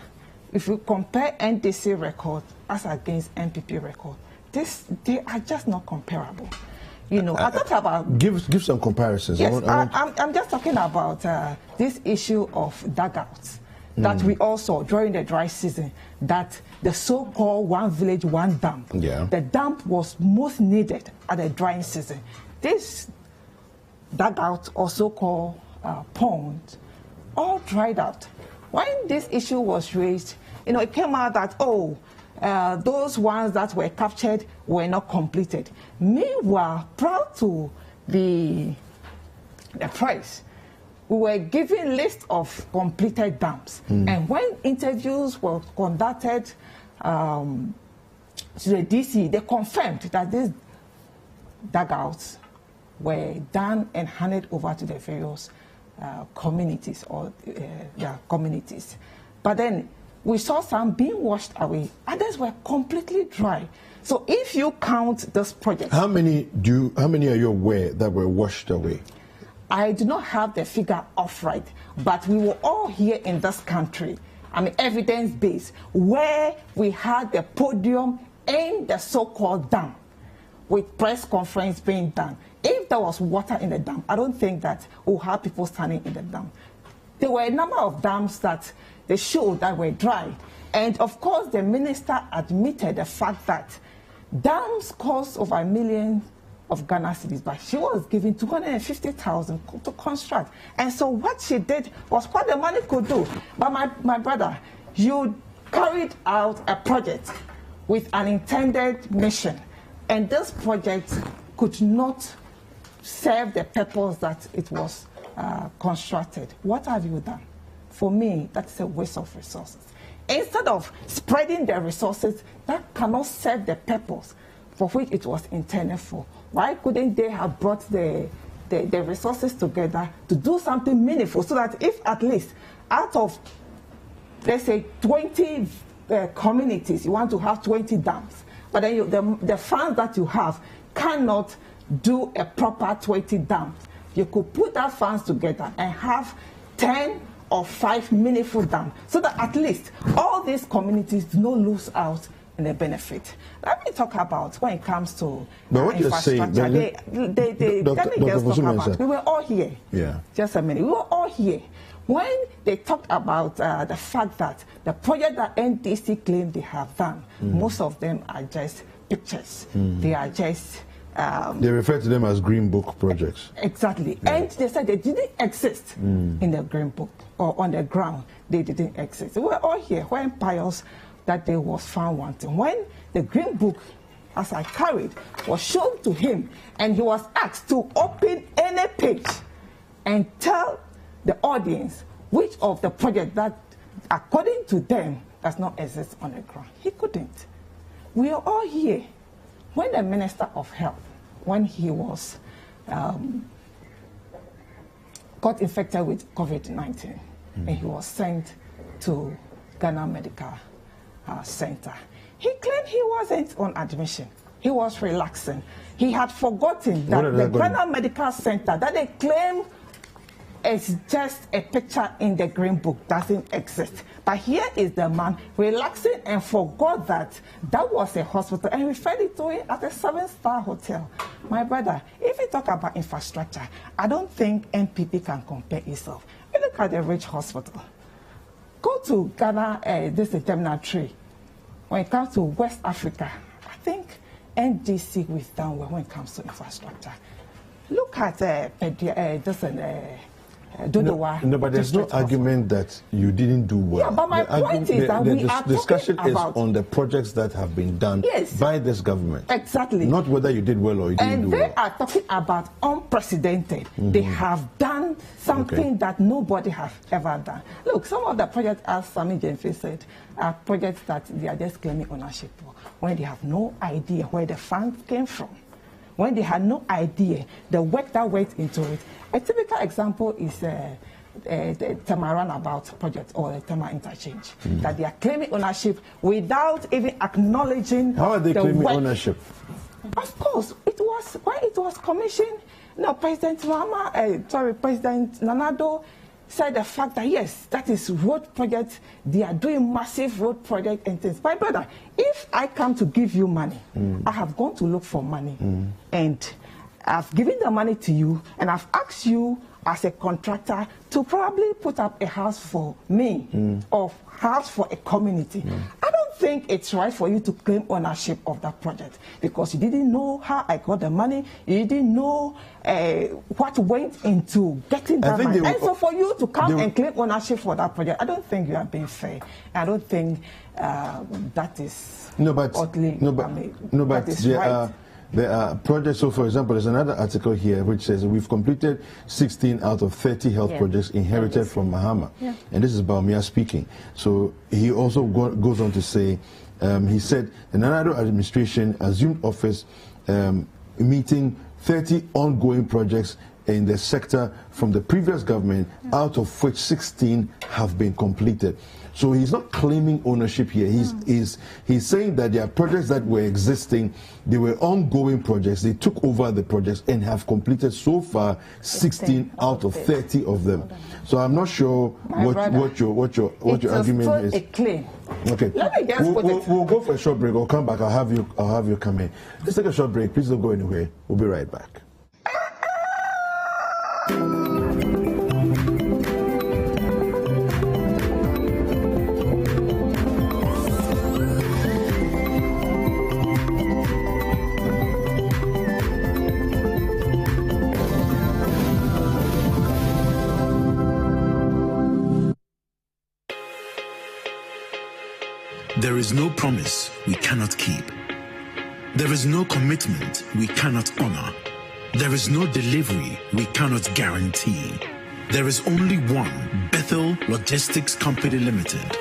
if you compare NDC record as against MPP record, they are just not comparable. I talked about... Give some comparisons. Yes, I'm just talking about this issue of dugouts that we all saw during the dry season, that the so-called one village, one dump. The dump was most needed at the drying season. This dugout, or so-called pond, all dried out. When this issue was raised, it came out that, those ones that were captured were not completed. Meanwhile, prior to the price, we were given list of completed dams. And when interviews were conducted to the DC, they confirmed that these dugouts were done and handed over to the various communities or communities. But then we saw some being washed away. Others were completely dry. So if you count this project, how many are you aware that were washed away? I do not have the figure off right, but we were all here in this country, evidence-based, where we had the podium in the so-called dam with press conference being done. If there was water in the dam, I don't think that we'll have people standing in the dam. There were a number of dams that they showed that were dry. And of course, the minister admitted the fact that dams cost over $1 million of Ghana cedis, but she was given 250,000 to construct. And so what she did was what the money could do. But my brother, you carried out a project with an intended mission. And this project could not serve the purpose that it was constructed. What have you done? For me, that's a waste of resources. Instead of spreading the resources that cannot serve the purpose for which it was intended for, why couldn't they have brought the resources together to do something meaningful, so that if at least out of, let's say, 20 communities, you want to have 20 dams, but then the funds that you have cannot do a proper 20 dams. You could put that funds together and have 10 or 5 meaningful dams, so that at least all these communities do not lose out in the benefit. Let me talk about when it comes to infrastructure. Let me just talk about, we were all here. Yeah. Just a minute. We were all here when they talked about the fact that the project that NDC claimed they have done, most of them are just pictures. They are just... they refer to them as Green Book projects. Exactly. Yeah. And they said they didn't exist in the Green Book, or on the ground. They didn't exist. We were all here when Pius that day was found wanting. When the Green Book, as I carried, was shown to him, and he was asked to open any page and tell the audience which of the projects that, according to them, does not exist on the ground. He couldn't. We are all here. When the Minister of Health, when he was got infected with COVID-19, and he was sent to Ghana Medical Center, he claimed he wasn't on admission. He was relaxing. He had forgotten that the Ghana Medical Center that they claim is just a picture in the Green Book doesn't exist. But here is the man relaxing and forgot that that was a hospital and referred it to it as a 7-star hotel. My brother, if you talk about infrastructure, I don't think NPP can compare itself. You look at the Rich Hospital. Go to Ghana, this is Terminal 3. When it comes to West Africa, I think NDC we've done well when it comes to infrastructure. Look at Dodowa. No, but there's no argument that you didn't do well. Yeah, but my point is that we are discussion talking about is on the projects that have been done by this government. Exactly. Not whether you did well or you didn't do well. And they are talking about unprecedented. They have done something that nobody has ever done. Look, some of the projects, as Sammy Jenfe said, are projects that they are just claiming ownership for, when they have no idea where the funds came from, when they had no idea the work that went into it. A typical example is the Tema Runabout project, or the Tema Interchange, that they are claiming ownership without even acknowledging How are they claiming work. ownership? Of course, it was when it was commissioned. No, President Nanado said the fact that yes, that is road project. They are doing massive road project and things. My brother, if I come to give you money, I have gone to look for money, and I've given the money to you, and I've asked you as a contractor to probably put up a house for me or house for a community. I don't think it's right for you to claim ownership of that project, because you didn't know how I got the money, you didn't know what went into getting that money. And so for you to come and claim ownership for that project, I don't think you are being fair. I don't think that is right. There are projects. So, for example, there's another article here which says we've completed 16 out of 30 health projects inherited from Mahama. And this is Baumia speaking. So he also goes on to say, he said the Nanado administration assumed office meeting 30 ongoing projects in the sector from the previous government, out of which 16 have been completed. So he's not claiming ownership here. He's saying that there are projects that were existing, they were ongoing projects, they took over the projects and have completed so far 16 out of 30 of them. So I'm not sure what your argument is. It's a claim. Okay. We'll go for a short break. I'll come back. I'll have you come in. Let's take a short break. Please don't go anywhere. We'll be right back. There is no promise we cannot keep. There is no commitment we cannot honor. There is no delivery we cannot guarantee. There is only one Bethel Logistics Company Limited,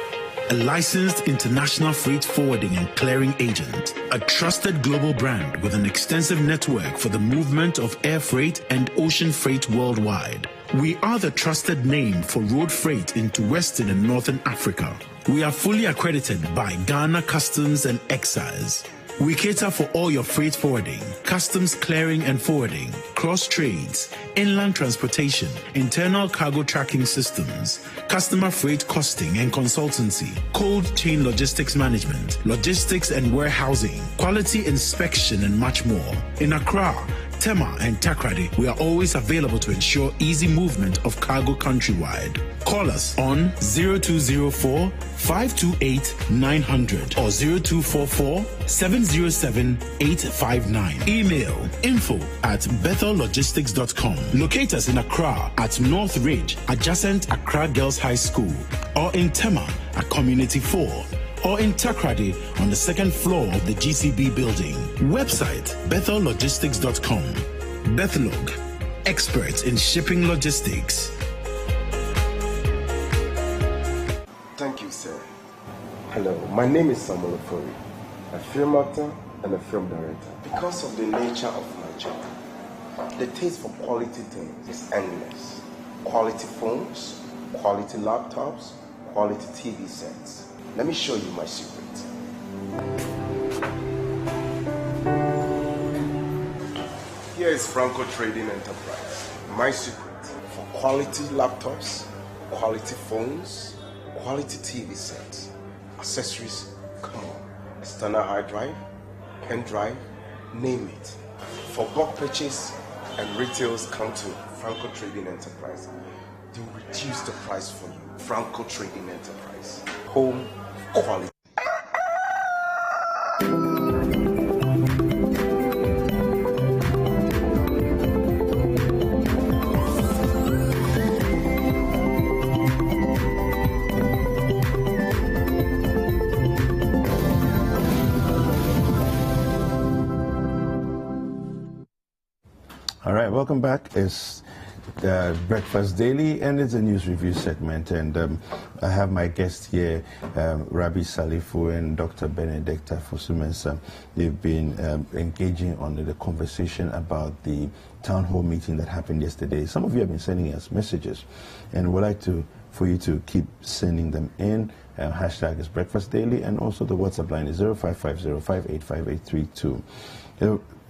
a licensed international freight forwarding and clearing agent, a trusted global brand with an extensive network for the movement of air freight and ocean freight worldwide. We are the trusted name for road freight into Western and Northern Africa. We are fully accredited by Ghana Customs and Excise. We cater for all your freight forwarding, customs clearing and forwarding, cross trades, inland transportation, internal cargo tracking systems, customer freight costing and consultancy, cold chain logistics management, logistics and warehousing, quality inspection, and much more. In Accra, Tema, and Takrady, we are always available to ensure easy movement of cargo countrywide. Call us on 0204 528 900 or 0244 707 859. Email info@bethellogistics.com. Locate us in Accra at North Ridge, adjacent Accra Girls High School, or in Tema at Community 4, or in Takrady on the second floor of the GCB building. Website bethellogistics.com. Bethelog, experts in shipping logistics. Thank you, sir. Hello, my name is Samuel Ofori, a film actor and a film director. Because of the nature of my job, the taste for quality things is endless. Quality phones, quality laptops, quality TV sets. Let me show you my secret. Here is Franco Trading Enterprise. My secret for quality laptops, quality phones, quality TV sets, accessories, come on, external hard drive, pen drive, name it. For bulk purchase and retails, come to Franco Trading Enterprise. They will reduce the price for you. Franco Trading Enterprise. Home quality. All right, welcome back. It's Breakfast Daily, and it's a news review segment. And I have my guest here, Rabbi Salifu and Dr. Benedicta Fosu-Mensah. They've been engaging on the conversation about the town hall meeting that happened yesterday. Some of you have been sending us messages, and we'd like for you to keep sending them in. Hashtag is Breakfast Daily, and also the WhatsApp line is 0550585832.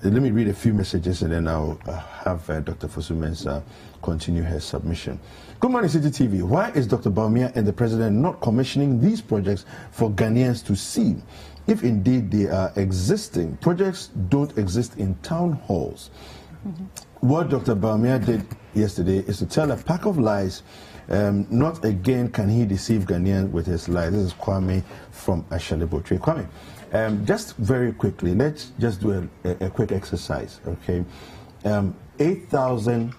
Let me read a few messages, and then I'll have Dr. Fosu-Mensah continue her submission. Good morning, Citi TV. Why is Dr. Bawumia and the President not commissioning these projects for Ghanaians to see? If indeed they are existing, projects don't exist in town halls. What Dr. Bawumia did yesterday is to tell a pack of lies. Not again can he deceive Ghanaians with his lies. This is Kwame from Ashalebotre. Kwame, just very quickly, let's just do a quick exercise, okay? 8,000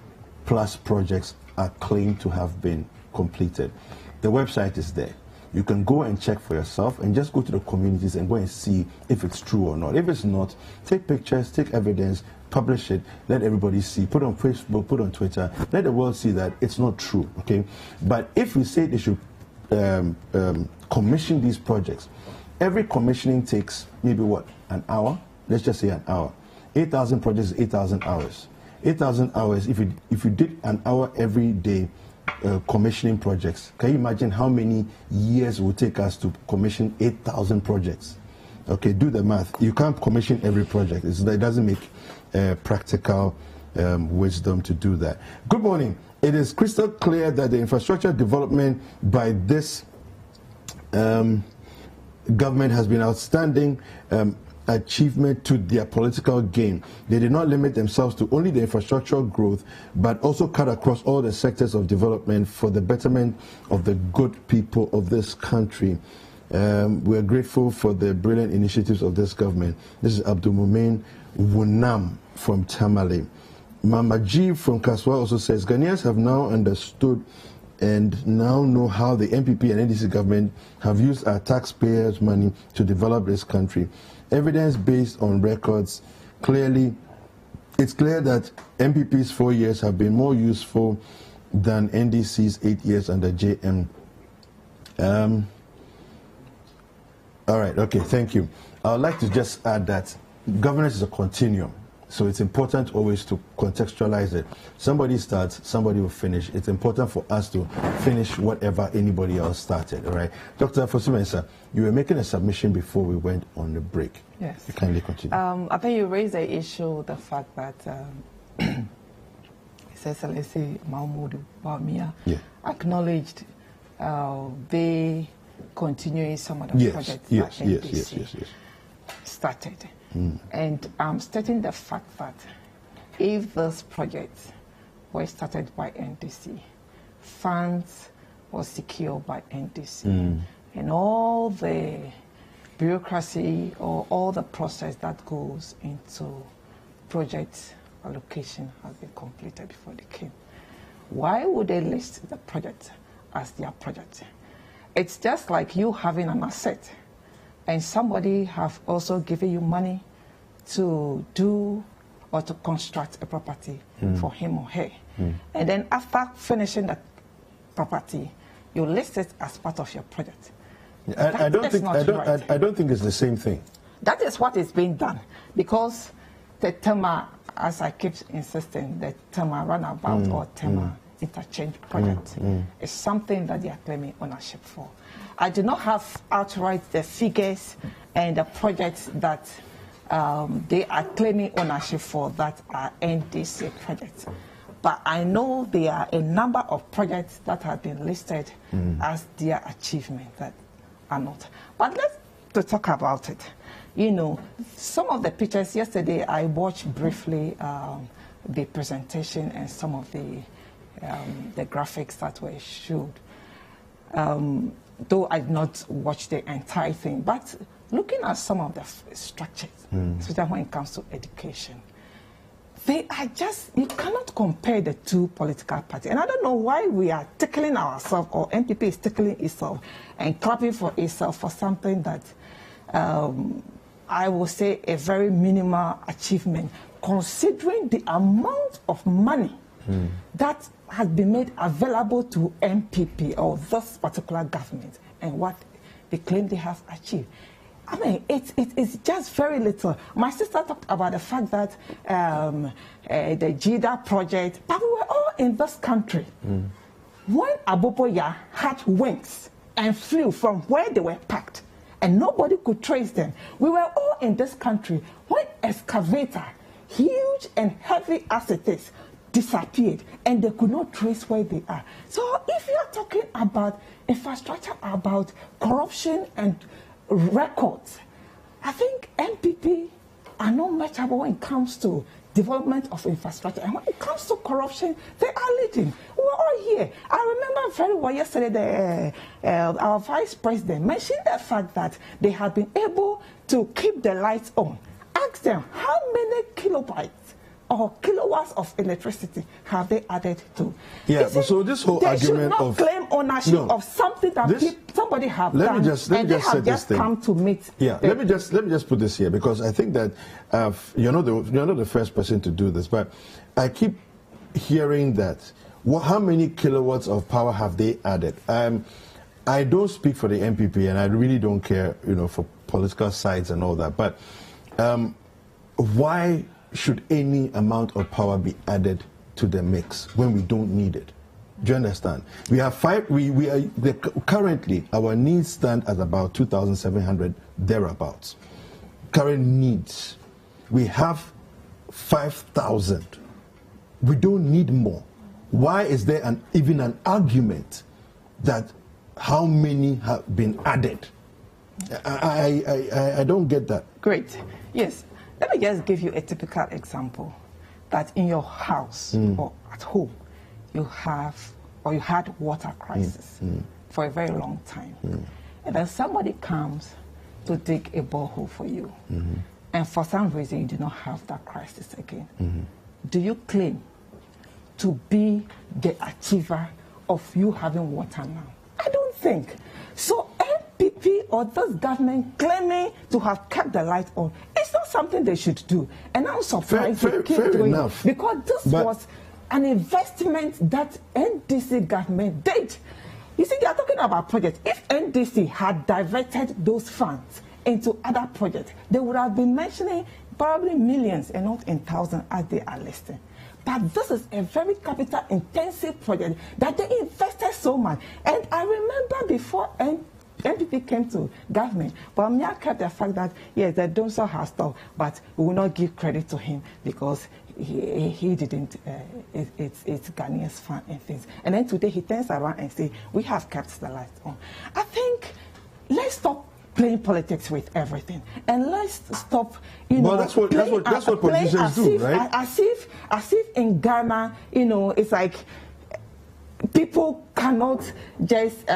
plus projects are claimed to have been completed. The website is there. You can go and check for yourself and just go to the communities and go and see if it's true or not. If it's not, take pictures, take evidence, publish it, let everybody see, put on Facebook, put on Twitter, let the world see that it's not true, okay? But if we say they should commission these projects, every commissioning takes maybe what, an hour? Let's just say an hour. 8,000 projects is 8,000 hours. 8,000 hours, if you did an hour every day commissioning projects, can you imagine how many years it would take us to commission 8,000 projects? Okay, do the math. You can't commission every project. It doesn't make practical wisdom to do that. Good morning. It is crystal clear that the infrastructure development by this government has been outstanding achievement to their political gain. They did not limit themselves to only the infrastructural growth, but also cut across all the sectors of development for the betterment of the good people of this country. We are grateful for the brilliant initiatives of this government. This is Abdul Mumin Wunam from Tamale. Mama G from Kaswa also says, Ghanaians have now understood and now know how the MPP and NDC government have used our taxpayers' money to develop this country. Evidence based on records clearly it's clear that MPP's 4 years have been more useful than NDC's 8 years under JM. All right, okay, thank you. I would like to just add that governance is a continuum, so it's important always to contextualize it. Somebody starts, somebody will finish. It's important for us to finish whatever anybody else started, all right? Dr. Fosu-Mensah, you were making a submission before we went on the break. Yes. You kindly continue. I think you raised the issue, the fact that His Excellency Mahmoud Bawumia acknowledged they continuing some of the projects that NDC started. And I'm stating the fact that if those projects were started by NDC, funds were secured by NDC, and all the bureaucracy or all the process that goes into project allocation has been completed before they came, why would they list the project as their project? It's just like you having an asset and somebody have also given you money to do or to construct a property for him or her. And then after finishing the property, you list it as part of your project. I don't think it's the same thing. That is what is being done, because the TEMA, as I keep insisting, the TEMA runabout or TEMA interchange project is something that they are claiming ownership for. I do not have outright the figures and the projects that they are claiming ownership for that are NDC projects. But I know there are a number of projects that have been listed as their achievement that are not. But let's talk about it. You know, some of the pictures yesterday, I watched briefly the presentation and some of the graphics that were showed. Though I did not watch the entire thing, but looking at some of the structures, especially when it comes to education, they are just, you cannot compare the two political parties. And I don't know why we are tickling ourselves, or NPP is tickling itself and clapping for itself for something that I will say a very minimal achievement, considering the amount of money that has been made available to MPP or this particular government and what they claim they have achieved. I mean, it's just very little. My sister talked about the fact that the JIDA project, but we were all in this country. When Aboboya had wings and flew from where they were packed, and nobody could trace them, we were all in this country when excavator, huge and heavy assets, disappeared and they could not trace where they are. So if you are talking about infrastructure, about corruption and records, I think MPP are not matchable when it comes to development of infrastructure. And when it comes to corruption, they are leading. We're all here. I remember very well yesterday our vice president mentioned the fact that they have been able to keep the lights on. Ask them, how many kilobytes or kilowatts of electricity have they added to? Yeah, but so this whole argument of... They should not claim ownership of something that somebody have done, let me just say this thing. Come to meet. Yeah, let me just put this here, because I think that you're not the first person to do this, but I keep hearing that how many kilowatts of power have they added? I don't speak for the MPP, and I really don't care, for political sides and all that, but why should any amount of power be added to the mix when we don't need it? Do you understand? We have currently our needs stand at about 2,700 thereabouts. Current needs. We have 5,000. We don't need more. Why is there even an argument that how many have been added? I don't get that. Great. Yes. Let me just give you a typical example, that in your house or at home, you had water crisis for a very long time. And then somebody comes to dig a borehole for you. And for some reason, you do not have that crisis again. Do you claim to be the achiever of you having water now? I don't think. So MPP or this government claiming to have kept the light on, it's not something they should do. And I'm surprised Fair enough. because this was an investment that NDC government did. You see, they are talking about projects. If NDC had diverted those funds into other projects, they would have been mentioning probably millions and not in thousands as they are listing. But this is a very capital-intensive project that they invested so much. And I remember before NPP came to government, Bawumia kept the fact that, yes, the Donso has stopped, but we will not give credit to him because he didn't, it's Ghanaians' fund and things. And then today he turns around and says, we have kept the lights on. I think, let's stop playing politics with everything, and let's stop. That's what politicians do, right? As if in Ghana, it's like people cannot just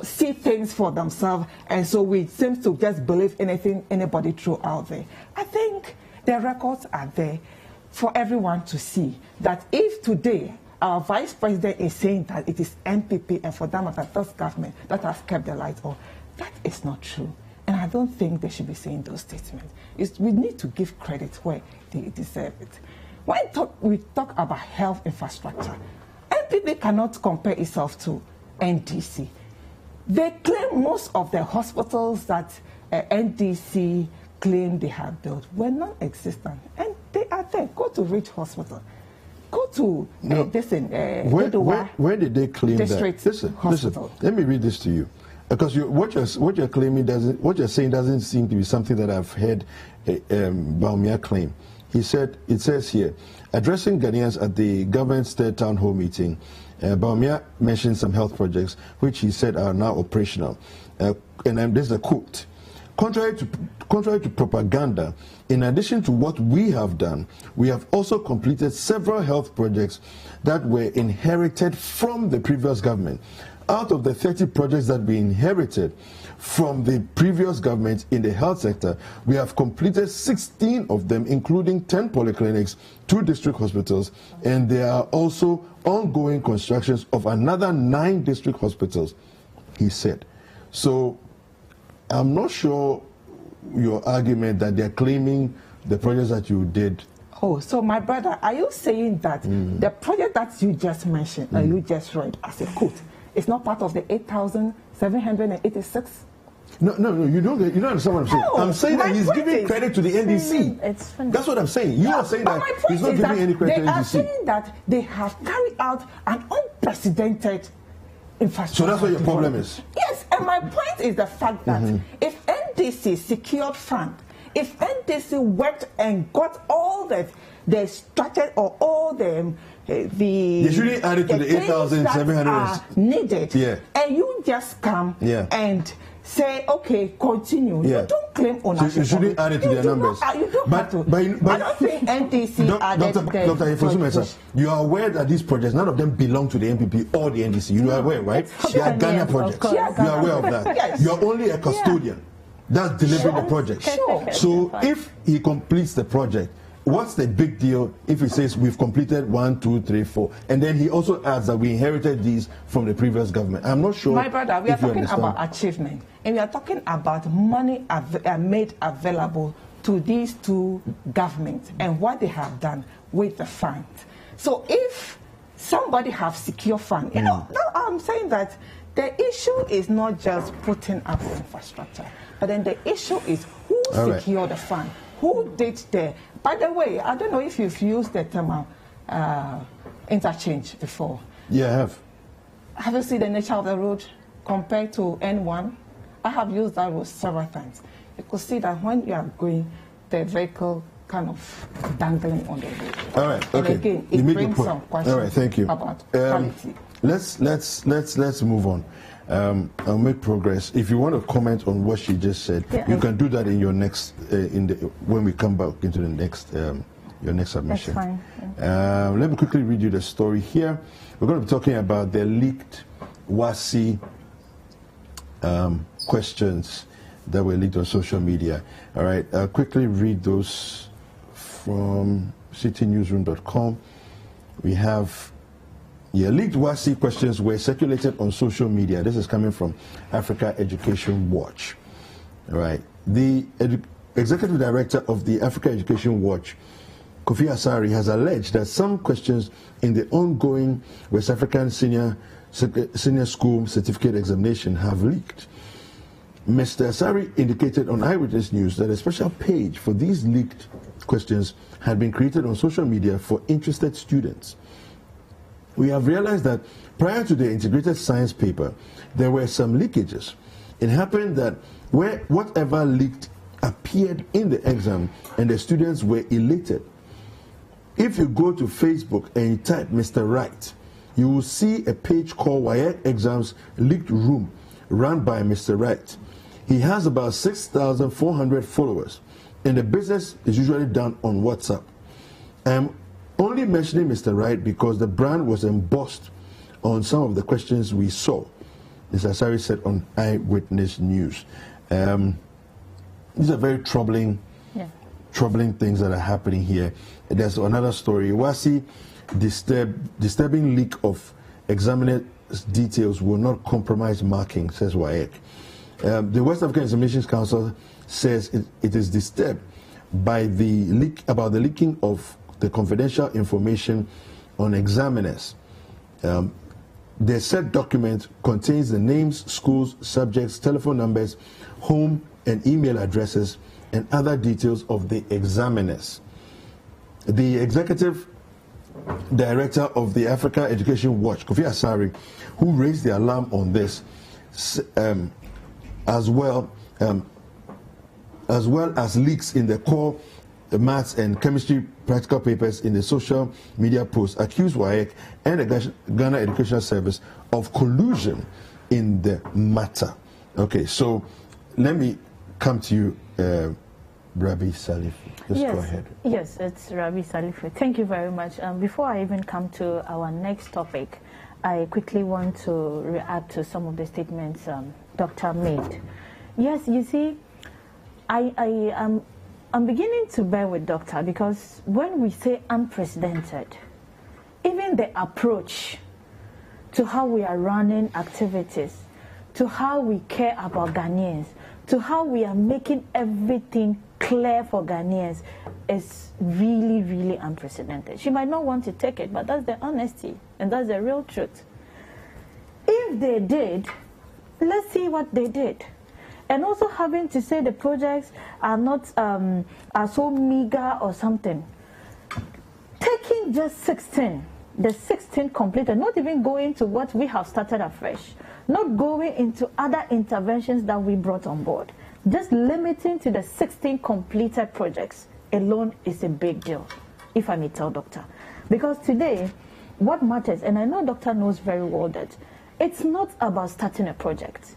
see things for themselves, and so we seem to just believe anything anybody throw out there. I think the records are there for everyone to see that if today our vice president is saying that it is NPP and for that matter, this government that has kept the lights on, that is not true. And I don't think they should be saying those statements. We need to give credit where they deserve it. When we talk about health infrastructure, NPP cannot compare itself to NDC. They claim most of the hospitals that NDC claim they have built were non-existent. And they are there. Go to Rich Hospital. Go to where did they claim that? Listen, let me read this to you. Because what you're claiming what you're saying doesn't seem to be something that I've heard Bawumia claim. It says here, addressing Ghanaians at the government's third town hall meeting, Bawumia mentioned some health projects which he said are now operational. And there's a quote. Contrary to propaganda, in addition to what we have done, we have also completed several health projects that were inherited from the previous government. Out of the 30 projects that we inherited from the previous government in the health sector, we have completed 16 of them, including 10 polyclinics, 2 district hospitals, and there are also ongoing constructions of another 9 district hospitals, he said. So I'm not sure your argument that they're claiming the projects that you did. Oh, so my brother, are you saying that the project that you just mentioned, you just read as a quote, it's not part of the 8,786? No, you don't understand what I'm saying. No, I'm saying that he's giving credit to the NDC. That's what I'm saying. You are saying that he's not giving any credit to the NDC. They are saying that they have carried out an unprecedented infrastructure. So that's what your problem is? Yes, and my point is the fact that if NDC secured funds, if NDC worked and got all the structure or all the you shouldn't add it to the 8,700 needed, and you just come and say, okay, continue. You don't claim ownership. So you shouldn't add it to their numbers. You don't have to. But I don't think NDC added Dr. Ifosumesa, you are aware that these projects, none of them belong to the NPP or the NDC. You are aware, right? They are Ghana projects. You are aware of that. Yes. You are only a custodian that's delivering the project. So if he completes the project, what's the big deal if he says we've completed 1, 2, 3, 4, and then he also adds that we inherited these from the previous government? I'm not sure. My brother, we are talking about achievement, and we are talking about money made available to these 2 governments and what they have done with the fund. So if somebody have secure fund, I'm saying that the issue is not just putting up the infrastructure, but then the issue is who secured the fund. Who did the... By the way, I don't know if you've used the term interchange before. Yeah, I have. Have you seen the nature of the road compared to N1? I have used that road several times. You could see that when you are going, the vehicle kind of dangling on the road. All right, okay. And again, it brings some questions. All right, thank you. About quality. Let's move on. I'll make progress. If you want to comment on what she just said, you can do that in your next when we come back into the next your next submission. That's fine. Let me quickly read you the story here. We're going to be talking about the leaked WASI questions that were leaked on social media. All right, I'll quickly read those from citinewsroom.com. We have leaked WASI questions were circulated on social media. This is coming from Africa Education Watch. All right. The Executive Director of the Africa Education Watch, Kofi Asari, has alleged that some questions in the ongoing West African Senior School Certificate Examination have leaked. Mr. Asari indicated on Eyewitness News that a special page for these leaked questions had been created on social media for interested students. We have realized that prior to the integrated science paper, there were some leakages. It happened that whatever leaked appeared in the exam and the students were elated. If you go to Facebook and you type Mr. Wright, you will see a page called WAEC Exams Leaked Room run by Mr. Wright. He has about 6,400 followers, and the business is usually done on WhatsApp. I'm only mentioning Mr. Wright because the brand was embossed on some of the questions we saw, Mr. Asari said on Eyewitness News. These are very troubling things that are happening here. There's another story. WASI disturbing leak of examiners' details will not compromise marking, says WAEC. The West African Examinations Council says it is disturbed by the leak about the leaking of the confidential information on examiners. The said document contains the names, schools, subjects, telephone numbers, home and email addresses, and other details of the examiners. The Executive Director of the Africa Education Watch, Kofi Asari, who raised the alarm on this, as well as leaks in the core maths and chemistry practical papers in the social media posts, accused WAEC and the Ghana Educational Service of collusion in the matter. Okay, so let me come to you, Rabi Salifu. Just go ahead. Yes, it's Rabi Salifu. Thank you very much. Before I even come to our next topic, I quickly want to react to some of the statements Doctor made. Yes, you see, I'm beginning to bear with Doctor, because when we say unprecedented, even the approach to how we are running activities, to how we care about Ghanaians, to how we are making everything clear for Ghanaians is really, really unprecedented. She might not want to take it, but that's the honesty and that's the real truth. If they did, let's see what they did. And also having to say the projects are not are so meager or something. Taking just 16, the 16 completed, not even going to what we have started afresh, not going into other interventions that we brought on board, just limiting to the 16 completed projects alone is a big deal, if I may tell Doctor. Because today, what matters, and I know Doctor knows very well that it's not about starting a project.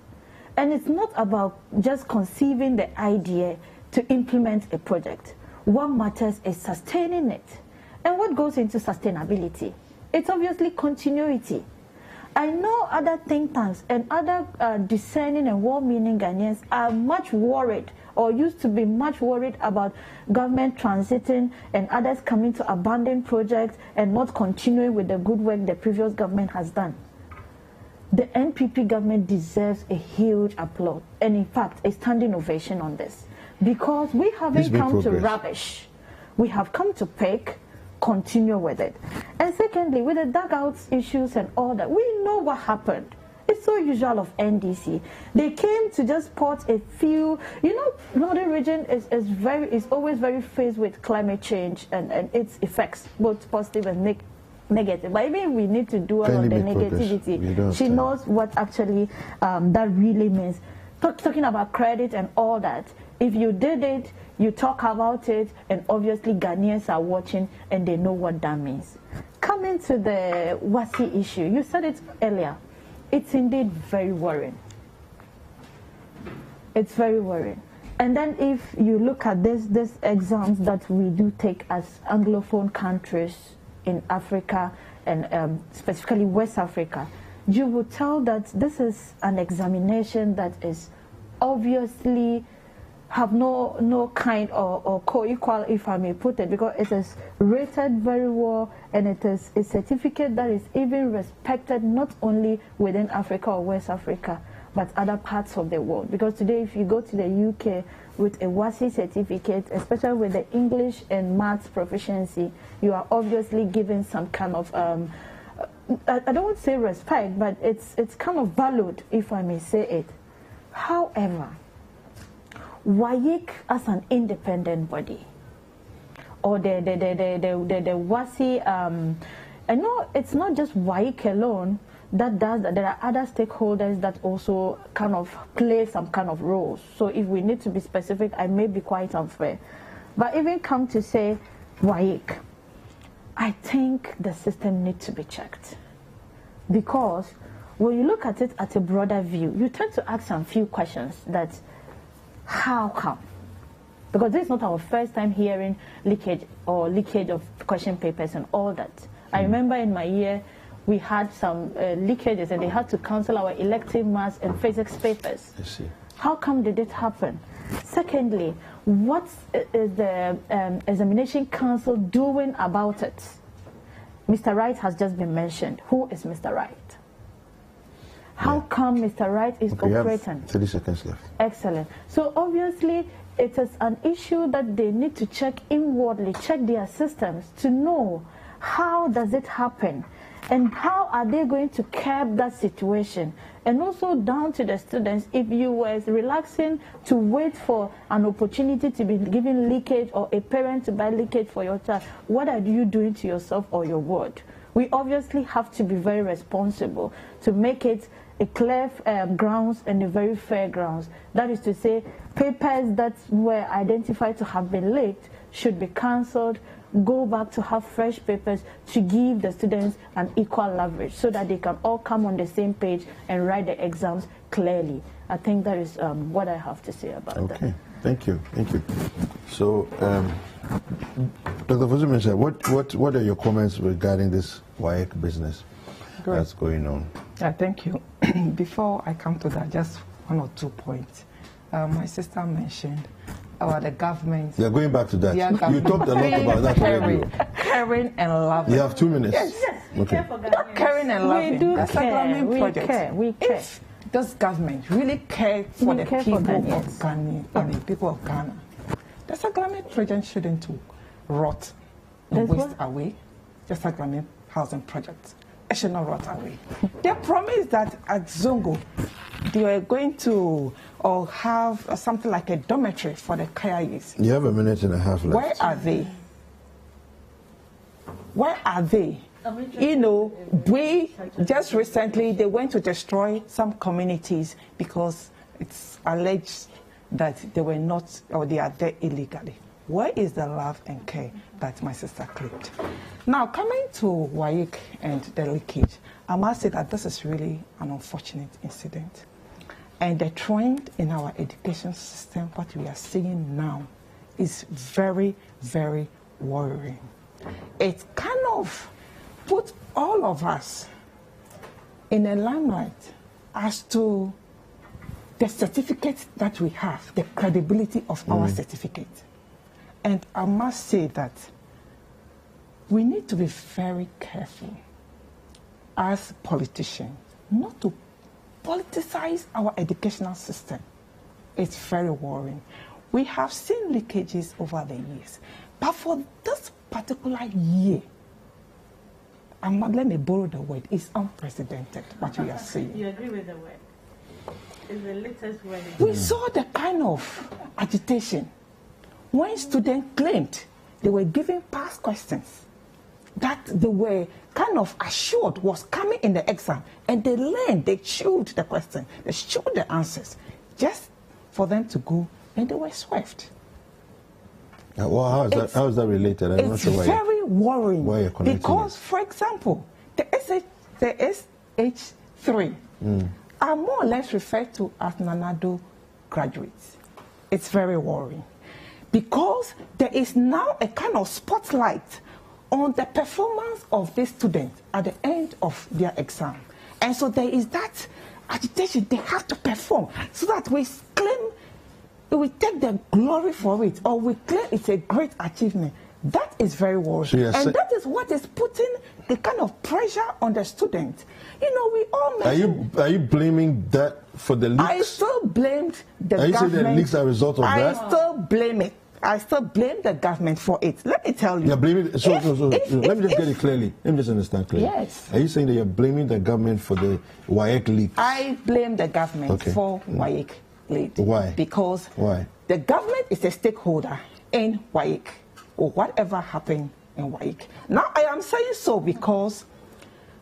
And it's not about just conceiving the idea to implement a project. What matters is sustaining it. And what goes into sustainability? It's obviously continuity. I know other think tanks and other discerning and well-meaning Ghanaians are much worried, or used to be much worried, about government transiting and others coming to abandon projects and not continuing with the good work the previous government has done. The NPP government deserves a huge applaud, and in fact, a standing ovation on this. Because we haven't come to rubbish. We have come to pick, continue with it. And secondly, with the dugouts issues and all that, we know what happened. It's so usual of NDC. They came to just port a few, you know, Northern region is always very faced with climate change and its effects, both positive and negative. But even we need to dwell on the negativity. She knows what actually that really means. Talking about credit and all that, if you did it, you talk about it, and obviously Ghanaians are watching and they know what that means. Coming to the WASI issue, you said it earlier. It's indeed very worrying. It's very worrying. And then if you look at these exams that we do take as Anglophone countries in Africa and specifically West Africa, you would tell that this is an examination that is obviously have no kind or co-equal, if I may put it, because it is rated very well, and it is a certificate that is even respected not only within Africa or West Africa, but other parts of the world. Because today, if you go to the UK, with a WASI certificate, especially with the English and maths proficiency, you are obviously given some kind of, I don't want to say respect, but it's kind of valued, if I may say it. However, WAEC as an independent body, or the WASI, I know it's not just WAEC alone that does that. There are other stakeholders that also kind of play some kind of roles. So if we need to be specific, I may be quite unfair. But even come to say WAEC, I think the system needs to be checked. Because when you look at it at a broader view, you tend to ask some few questions that, how come? Because this is not our first time hearing leakage of question papers and all that. I remember in my year, we had some leakages and they had to cancel our elective maths and physics papers. I see. How come did it happen? Secondly, what is the examination council doing about it? Mr. Wright has just been mentioned. Who is Mr. Wright? How come Mr. Wright is operating? We have 30 seconds left. Excellent. So obviously, it is an issue that they need to check inwardly, check their systems to know how does it happen and how are they going to curb that situation. And also down to the students, if you were relaxing to wait for an opportunity to be given leakage or a parent to buy leakage for your child, what are you doing to yourself or your ward? We obviously have to be very responsible to make it a clear grounds and a very fair grounds. That is to say, papers that were identified to have been leaked should be cancelled, go back to have fresh papers to give the students an equal leverage so that they can all come on the same page and write the exams clearly. I think that is what I have to say about that. Okay, thank you, thank you. So, Dr. Fosu, what are your comments regarding this WAEC business that's going on? Thank you. Before I come to that, just one or 2 points. My sister mentioned about the government. You're going back to that. You talked a lot about that already. Caring and loving. You have 2 minutes. Yes. Okay. Caring and loving. We do That's care. a project. We care. If this government really cared for the people of Ghana, people of Ghana, the Sagramid project shouldn't rot and waste away. The Sagramid housing project. It should not rot away. They promised that at Zongo, they were going to have something like a dormitory for the Kayayis. You have 1.5 minutes left. Where are they? Where are they? You know, we just recently, they went to destroy some communities because it's alleged that they were not, or they are there illegally. Where is the love and care that my sister claimed? Now, coming to WAEC and the leakage, I must say that this is really an unfortunate incident. And the trend in our education system, what we are seeing now, is very, very worrying. It kind of put all of us in a limelight as to the certificate that we have, the credibility of our certificate. And I must say that we need to be very careful as politicians not to politicize our educational system. It's very worrying. We have seen leakages over the years, but for this particular year, let me borrow the word, it's unprecedented what we are seeing. You agree with the word? It's the latest word. We saw the kind of agitation when students claimed they were given past questions that they were kind of assured was coming in the exam, and they learned, they chewed the question, they chewed the answers, just for them to go, and they were swept. Well, how is that related? I'm not sure why. It's very worrying why you're connecting because, it. for example, the SH3 are more or less referred to as Nanado graduates. It's very worrying because there is now a kind of spotlight on the performance of these students at the end of their exam. And so there is that agitation, they have to perform so that we claim, we take the glory for it, or we claim it's a great achievement. That is very worrying. So and that is what is putting the kind of pressure on the students. You know, we all Are you blaming that for the leaks? I still blamed the government. Are you saying the leaks are a result of that? I still blame it. I still blame the government for it. Let me tell you. You're blaming. Let me just get it clearly. Let me just understand clearly. Yes. Are you saying that you're blaming the government for the WAEC leaks? I blame the government for WAEC leaks. Why? Because the government is a stakeholder in WAEC or whatever happened in WAEC. Now I am saying so because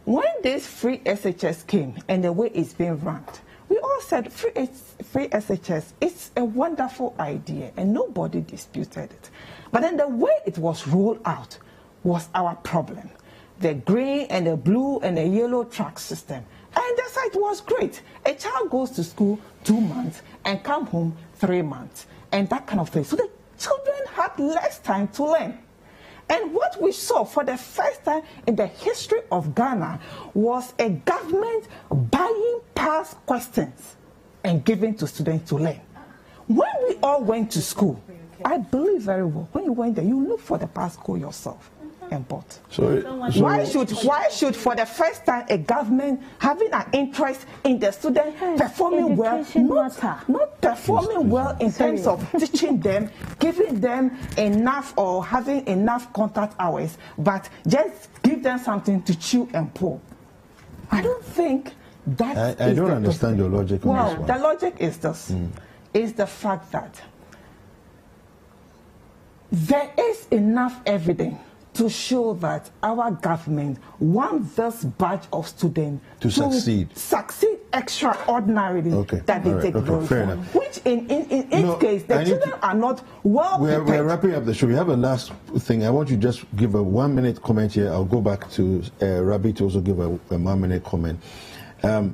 when this free SHS came and the way it's being run, we all said free SHS, it's a wonderful idea and nobody disputed it. But then the way it was rolled out was our problem. The green and the blue and the yellow track system. And the site was great. A child goes to school 2 months and come home 3 months and that kind of thing. So the children had less time to learn. And what we saw for the first time in the history of Ghana was a government buying past questions and giving to students to learn. When we all went to school, I believe very well, when you went there, you look for the past code yourself and bought. Why should for the first time a government having an interest in the student performing well, not performing well in terms of teaching them, giving them enough or having enough contact hours, but just give them something to chew and pull? I don't think that I don't understand your logic on this one. The logic is this, is the fact that there is enough evidence to show that our government wants this batch of students to succeed extraordinarily that they take very far. Which in each case, the children are not well prepared. We're wrapping up the show. We have a last thing. I want you to just give a 1 minute comment here. I'll go back to Rabbi to also give a 1 minute comment. Your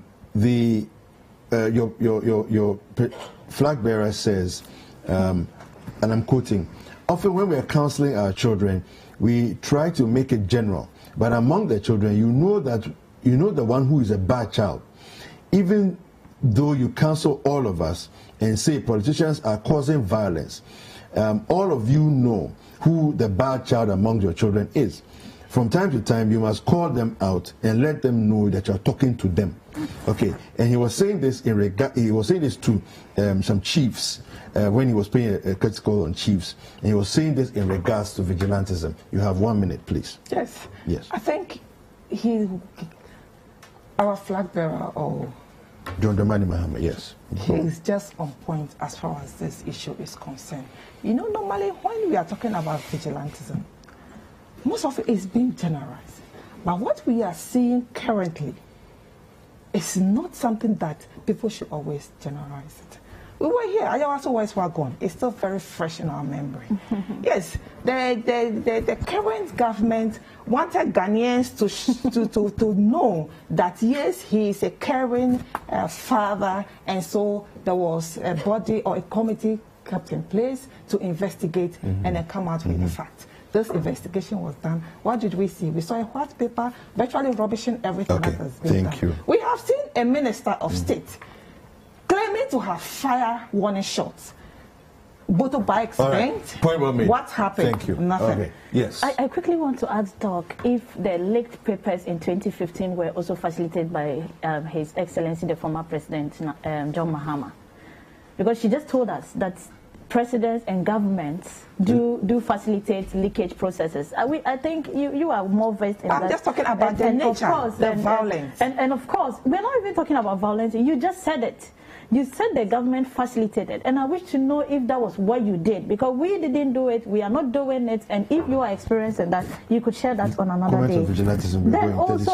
flag bearer says, and I'm quoting, often when we are counseling our children, we try to make it general, but among the children, you know the one who is a bad child. Even though you counsel all of us and say politicians are causing violence, all of you know who the bad child among your children is. From time to time, you must call them out and let them know that you are talking to them. Okay, and he was saying this to some chiefs when he was paying a critical on chiefs, and he was saying this in regards to vigilantism. You have 1 minute, please. Yes. Yes. I think our flag bearer, John Dramani Mahama, yes. He is just on point as far as this issue is concerned. You know, normally when we are talking about vigilantism, most of it is being generalized. But what we are seeing currently is not something that people should always generalize it. We were here, I also was gone. It's still very fresh in our memory. Yes, the current government wanted Ghanaians to know that yes, he is a caring father, and so there was a body or a committee kept in place to investigate and then come out with the facts. This investigation was done. What did we see? We saw a white paper virtually rubbishing everything that has been done. Thank you. We have seen a minister of state claiming to have fire warning shots. Motorbikes bent. Point well made. What happened? Thank you. Nothing. Okay. Yes. I quickly want to ask Doc if the leaked papers in 2015 were also facilitated by His Excellency, the former President, John Mahama. Because she just told us that presidents and governments do facilitate leakage processes. I think you are more versed in that. I'm just talking about the nature, of course, the violence. And of course, we're not even talking about violence. You just said it. You said the government facilitated, and I wish to know if that was what you did, because we didn't do it, we are not doing it, and if you are experiencing that, you could share that on another day. Then also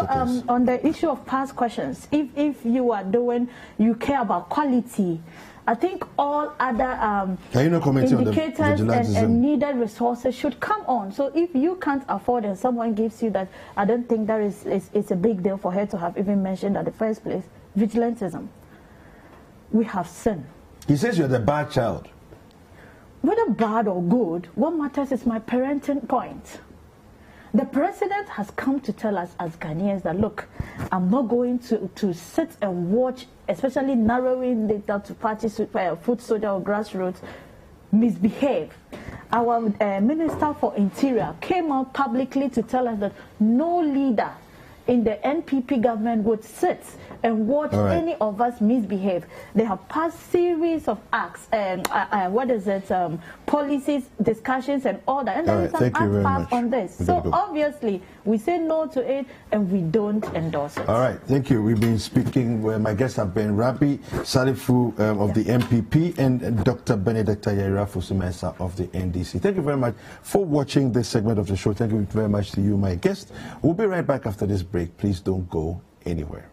on the issue of past questions, if you are doing, you care about quality, I think all other indicators and needed resources should come on. So if you can't afford and someone gives you that, I don't think that it's a big deal for her to have even mentioned at the first place. Vigilantism. We have sinned. He says you're the bad child. Whether bad or good, what matters is my parenting point. The president has come to tell us as Ghanaians that, look, I'm not going to sit and watch, especially narrowing it down to parties, foot soldier or grassroots, misbehave. Our Minister for Interior came out publicly to tell us that no leader in the NPP government would sit and watch any of us misbehave. They have passed series of acts and policies, discussions, and all that. And there is an act passed on this. So obviously, we say no to it and we don't endorse it. All right, thank you. We've been speaking. My guests have been Rabi Salifu of the MPP and Dr. Benedicta Yaira Fusumesa of the NDC. Thank you very much for watching this segment of the show. Thank you very much to you, my guest. We'll be right back after this break. Please don't go anywhere.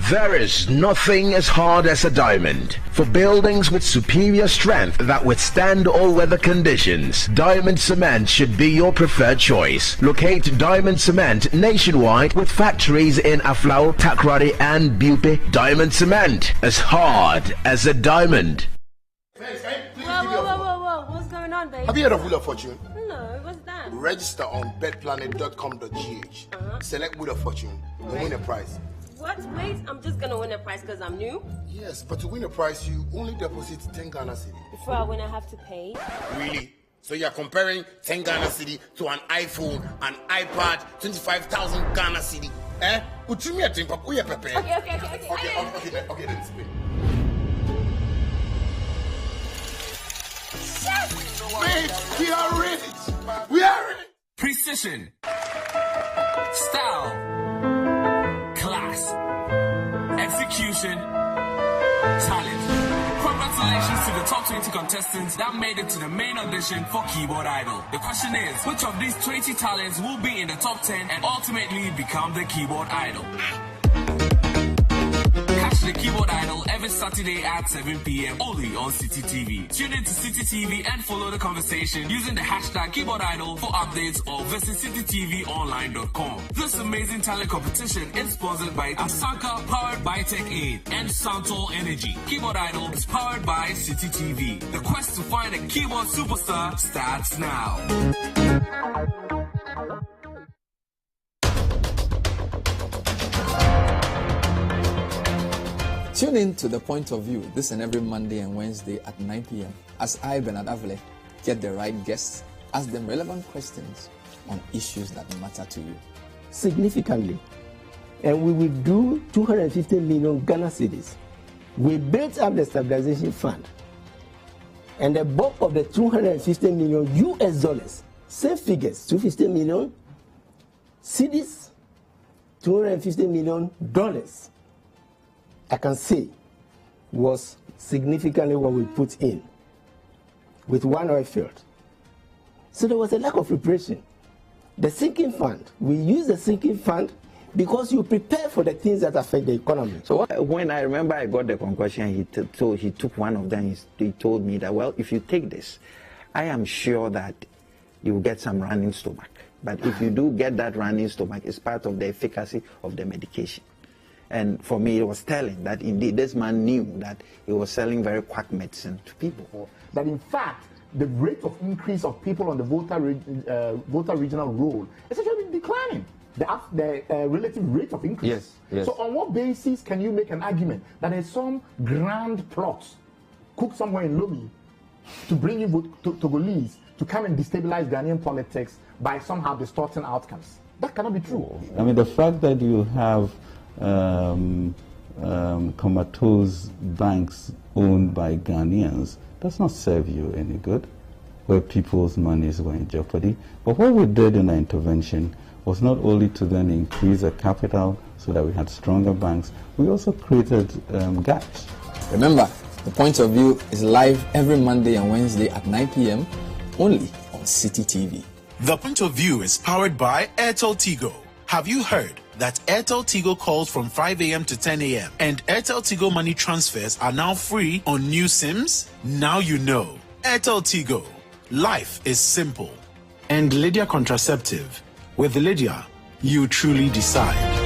There is nothing as hard as a diamond. For buildings with superior strength that withstand all weather conditions, Diamond Cement should be your preferred choice. Locate Diamond Cement nationwide with factories in Aflao, Takrady and Bupe. Diamond Cement, as hard as a diamond. Whoa, what's going on, babe? Have you heard of Wheel of Fortune? No, what's that? Register on betplanet.com.gh. Select Wheel of Fortune and win a prize. What? Wait, I'm just gonna win a prize because I'm new? Yes, but to win a prize, you only deposit 10 Ghana Cedi. Before I win, I have to pay? Really? So you're comparing 10 Ghana Cedi to an iPhone, an iPad, 25,000 Ghana Cedi? Eh? Okay, Okay, then spin. Wait, we are ready. We are ready. Precision. Style. Class, execution, talent. Congratulations to the top 20 contestants that made it to the main audition for Keyboard Idol. The question is, which of these 20 talents will be in the top 10 and ultimately become the Keyboard Idol? Catch the Keyboard Idol every Saturday at 7 p.m. only on Citi TV. Tune in to Citi TV and follow the conversation using the hashtag Keyboard Idol for updates or visit citytvonline.com. This amazing talent competition is sponsored by Asanka, powered by Tech Aid, and Santal Energy. Keyboard Idol is powered by Citi TV. The quest to find a keyboard superstar starts now. Tune in to The Point of View this and every Monday and Wednesday at 9 p.m. as I, Bernard Avile, get the right guests, ask them relevant questions on issues that matter to you. Significantly, and we will do 250 million Ghana cedis. We built up the stabilization fund, and the bulk of the 250 million US dollars, same figures, 250 million cedis, 250 million dollars, I can say was significantly what we put in with one oil field. So there was a lack of preparation. The sinking fund, we use the sinking fund because you prepare for the things that affect the economy. So when I remember I got the concussion, he took one of them, he told me that, well, if you take this, I am sure that you will get some running stomach. But if you do get that running stomach, it's part of the efficacy of the medication. And for me, it was telling that indeed this man knew that he was selling very quack medicine to people. That in fact, the rate of increase of people on the voter regional roll is actually declining. The relative rate of increase. Yes, yes. So on what basis can you make an argument that there's some grand plot cooked somewhere in Lomé to bring in Togolese to come and destabilize Ghanaian politics by somehow distorting outcomes? That cannot be true. I mean, the fact that you have comatose banks owned by Ghanaians does not serve you any good. where people's monies were in jeopardy. But what we did in our intervention was not only to then increase the capital so that we had stronger banks, we also created gaps. Remember, The Point of View is live every Monday and Wednesday at 9 p.m. only on Citi TV. The Point of View is powered by Airtel Tigo. Have you heard that Airtel Tigo calls from 5 a.m. to 10 a.m. and Airtel Tigo money transfers are now free on new SIMs? Now you know. Airtel Tigo. Life is simple. And Lydia Contraceptive. With Lydia, you truly decide.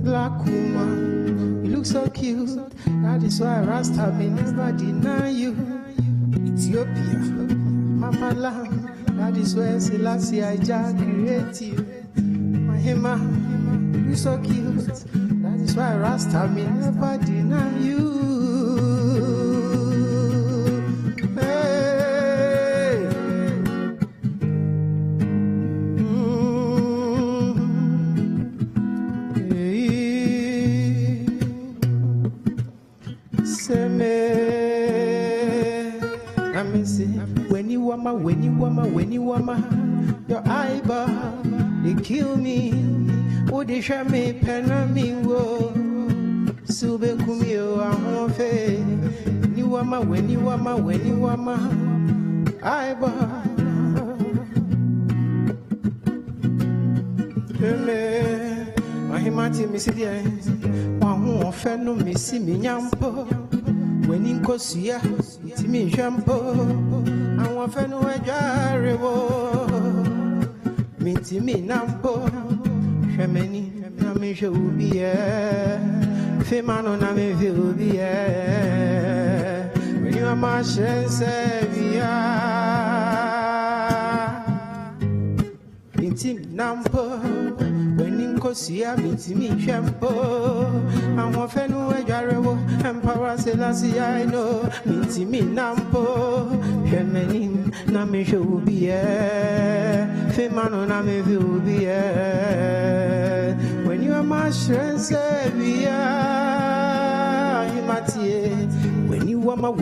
Black woman, you look so cute. That is why Rasta may never deny you. Ethiopia, Mama Lam, that is where Selassie I create you. Mahima, you so cute. That is why Rasta may never deny you. When you wama, your eyeball, they kill me. Oh, they shall me penami wo. Sube kumio ahofe. Ni wama, when you wama, eyeball. Mahimati misidia, wahu ofeno misi minyampo. When in Kosia, Timi Jampo, and one fellow Jarebo, Mintimi Nampo, Shamani, Namisha will be a Femano Nami will be a when you are my Sevilla, Mintim Nampo. Kosia mitimi champo àwọn fẹnu ẹjàrẹwò emperor Selassie I know mitimi nampo hwẹmẹni na mi hwẹ obi ẹ fẹmanu na mi hwẹ obi ẹ when you are my strength Sevilla himatie when you wama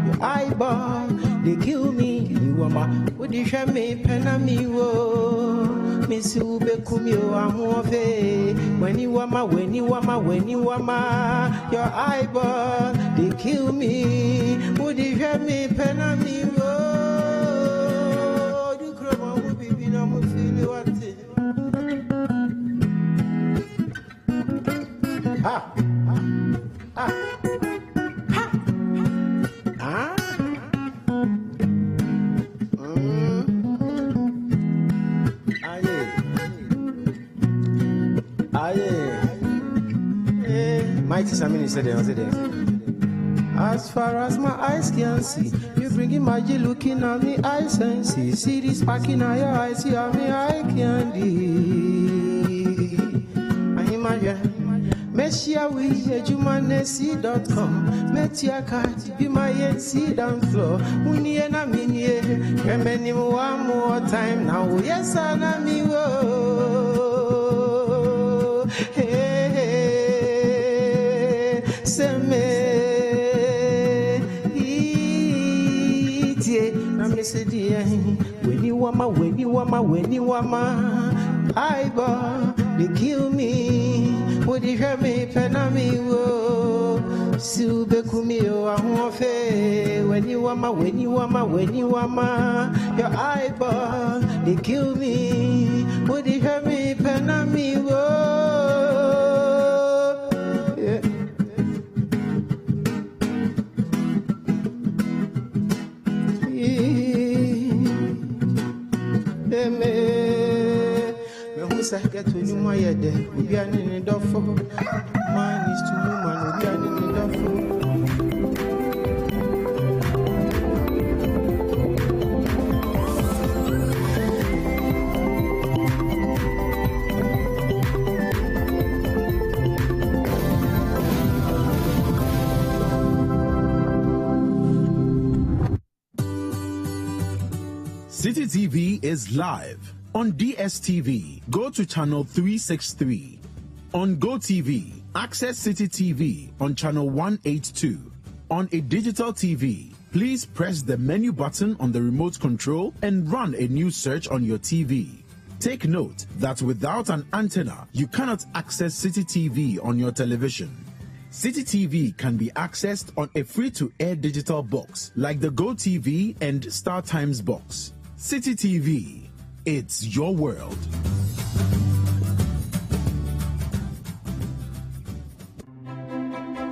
your eyeball they kill me you wama odi hwẹ me penami wo. Miss Ube Kumio Amofe, when you wama, your eyeball, they kill me. Would you have me penami? Oh, you croma would be no more feel what mighty Samini said, as far as my eyes can see, you bringing magic looking at me, I sense it. See this sparking at your eyes, see how me eye candy. I imagine. Meshia we ejumanesi.com. Metia cat be my NC down floor. Unie na minye. Remember one more time now. Yes, I me wo. Hey, seme. Ite. Na me se die. When you wama. I bar. They kill me. Would you hear me, Penami? Silbe Kumio, Ahuafe. When you wama, your eyeball, they kill me. Would you hear me, Penami? Get to you, my head, we are in the door for mine is to woman, we are in the door for. Citi TV is live. On DSTV, go to channel 363. On GoTV, access Citi TV on channel 182. On a digital TV, please press the menu button on the remote control and run a new search on your TV. Take note that without an antenna, you cannot access Citi TV on your television. Citi TV can be accessed on a free-to-air digital box like the GoTV and StarTimes box. Citi TV. It's your world.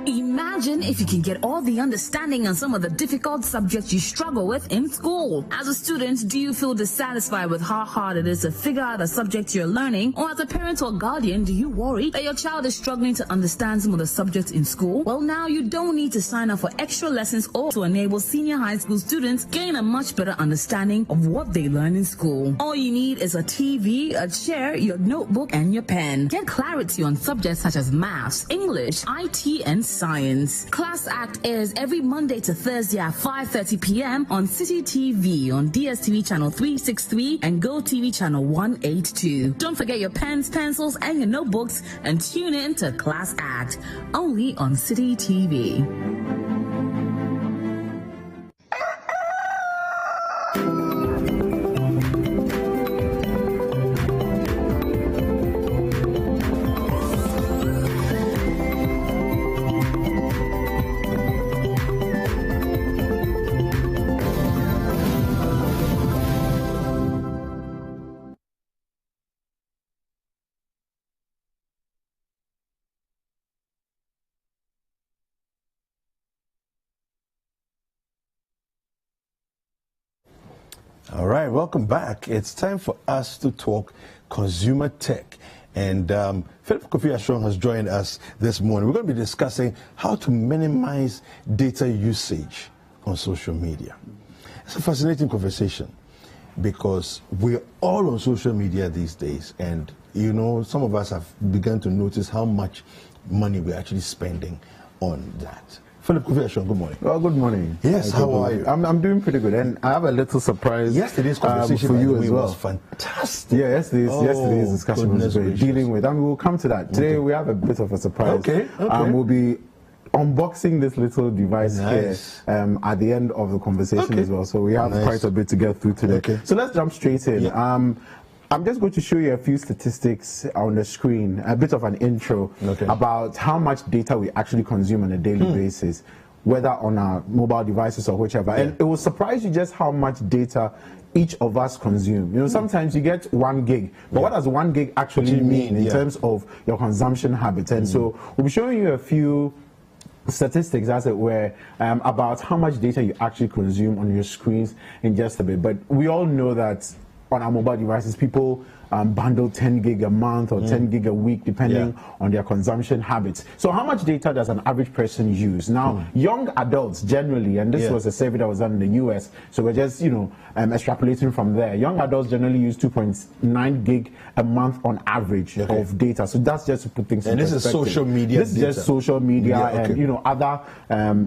Imagine if you can get all the understanding on some of the difficult subjects you struggle with in school. As a student, do you feel dissatisfied with how hard it is to figure out a subject you're learning? Or as a parent or guardian, do you worry that your child is struggling to understand some of the subjects in school? Well, now you don't need to sign up for extra lessons or to enable senior high school students gain a much better understanding of what they learn in school. All you need is a TV, a chair, your notebook, and your pen. Get clarity on subjects such as maths, English, IT, and science. Class Act airs every Monday to Thursday at 5:30 p.m. on Citi TV on DSTV channel 363 and GoTV channel 182. Don't forget your pens, pencils, and your notebooks and tune in to Class Act only on Citi TV. All right, welcome back. It's time for us to talk consumer tech. And Philip Kofi Ashong has joined us this morning. We're going to be discussing how to minimize data usage on social media. It's a fascinating conversation because we're all on social media these days. And, you know, some of us have begun to notice how much money we're actually spending on that. Philip Kofi Ashong, good morning. Well, good morning. Yes, how are you? I'm doing pretty good, and I have a little surprise. Yesterday's conversation for you as well. Was fantastic. Yeah, yesterday's discussion was great. Dealing with, and we'll come to that. Today we have a bit of a surprise. Okay. We'll be unboxing this little device here at the end of the conversation as well. So we have quite a bit to get through today. Okay. So let's jump straight in. Yeah. I'm just going to show you a few statistics on the screen, a bit of an intro about how much data we actually consume on a daily basis, whether on our mobile devices or whichever. And it will surprise you just how much data each of us consume. You know, sometimes you get 1 gig, but what does 1 gig actually mean in terms of your consumption habits? And so we'll be showing you a few statistics, as it were, about how much data you actually consume on your screens in just a bit. But we all know that on our mobile devices, people bundle 10 gig a month or 10 gig a week, depending on their consumption habits. So how much data does an average person use? Now, young adults generally, and this was a survey that was done in the US, so we're just, extrapolating from there. Young adults generally use 2.9 gig a month on average of data. So that's just to put things in perspective. And this is social media This is just social media and, other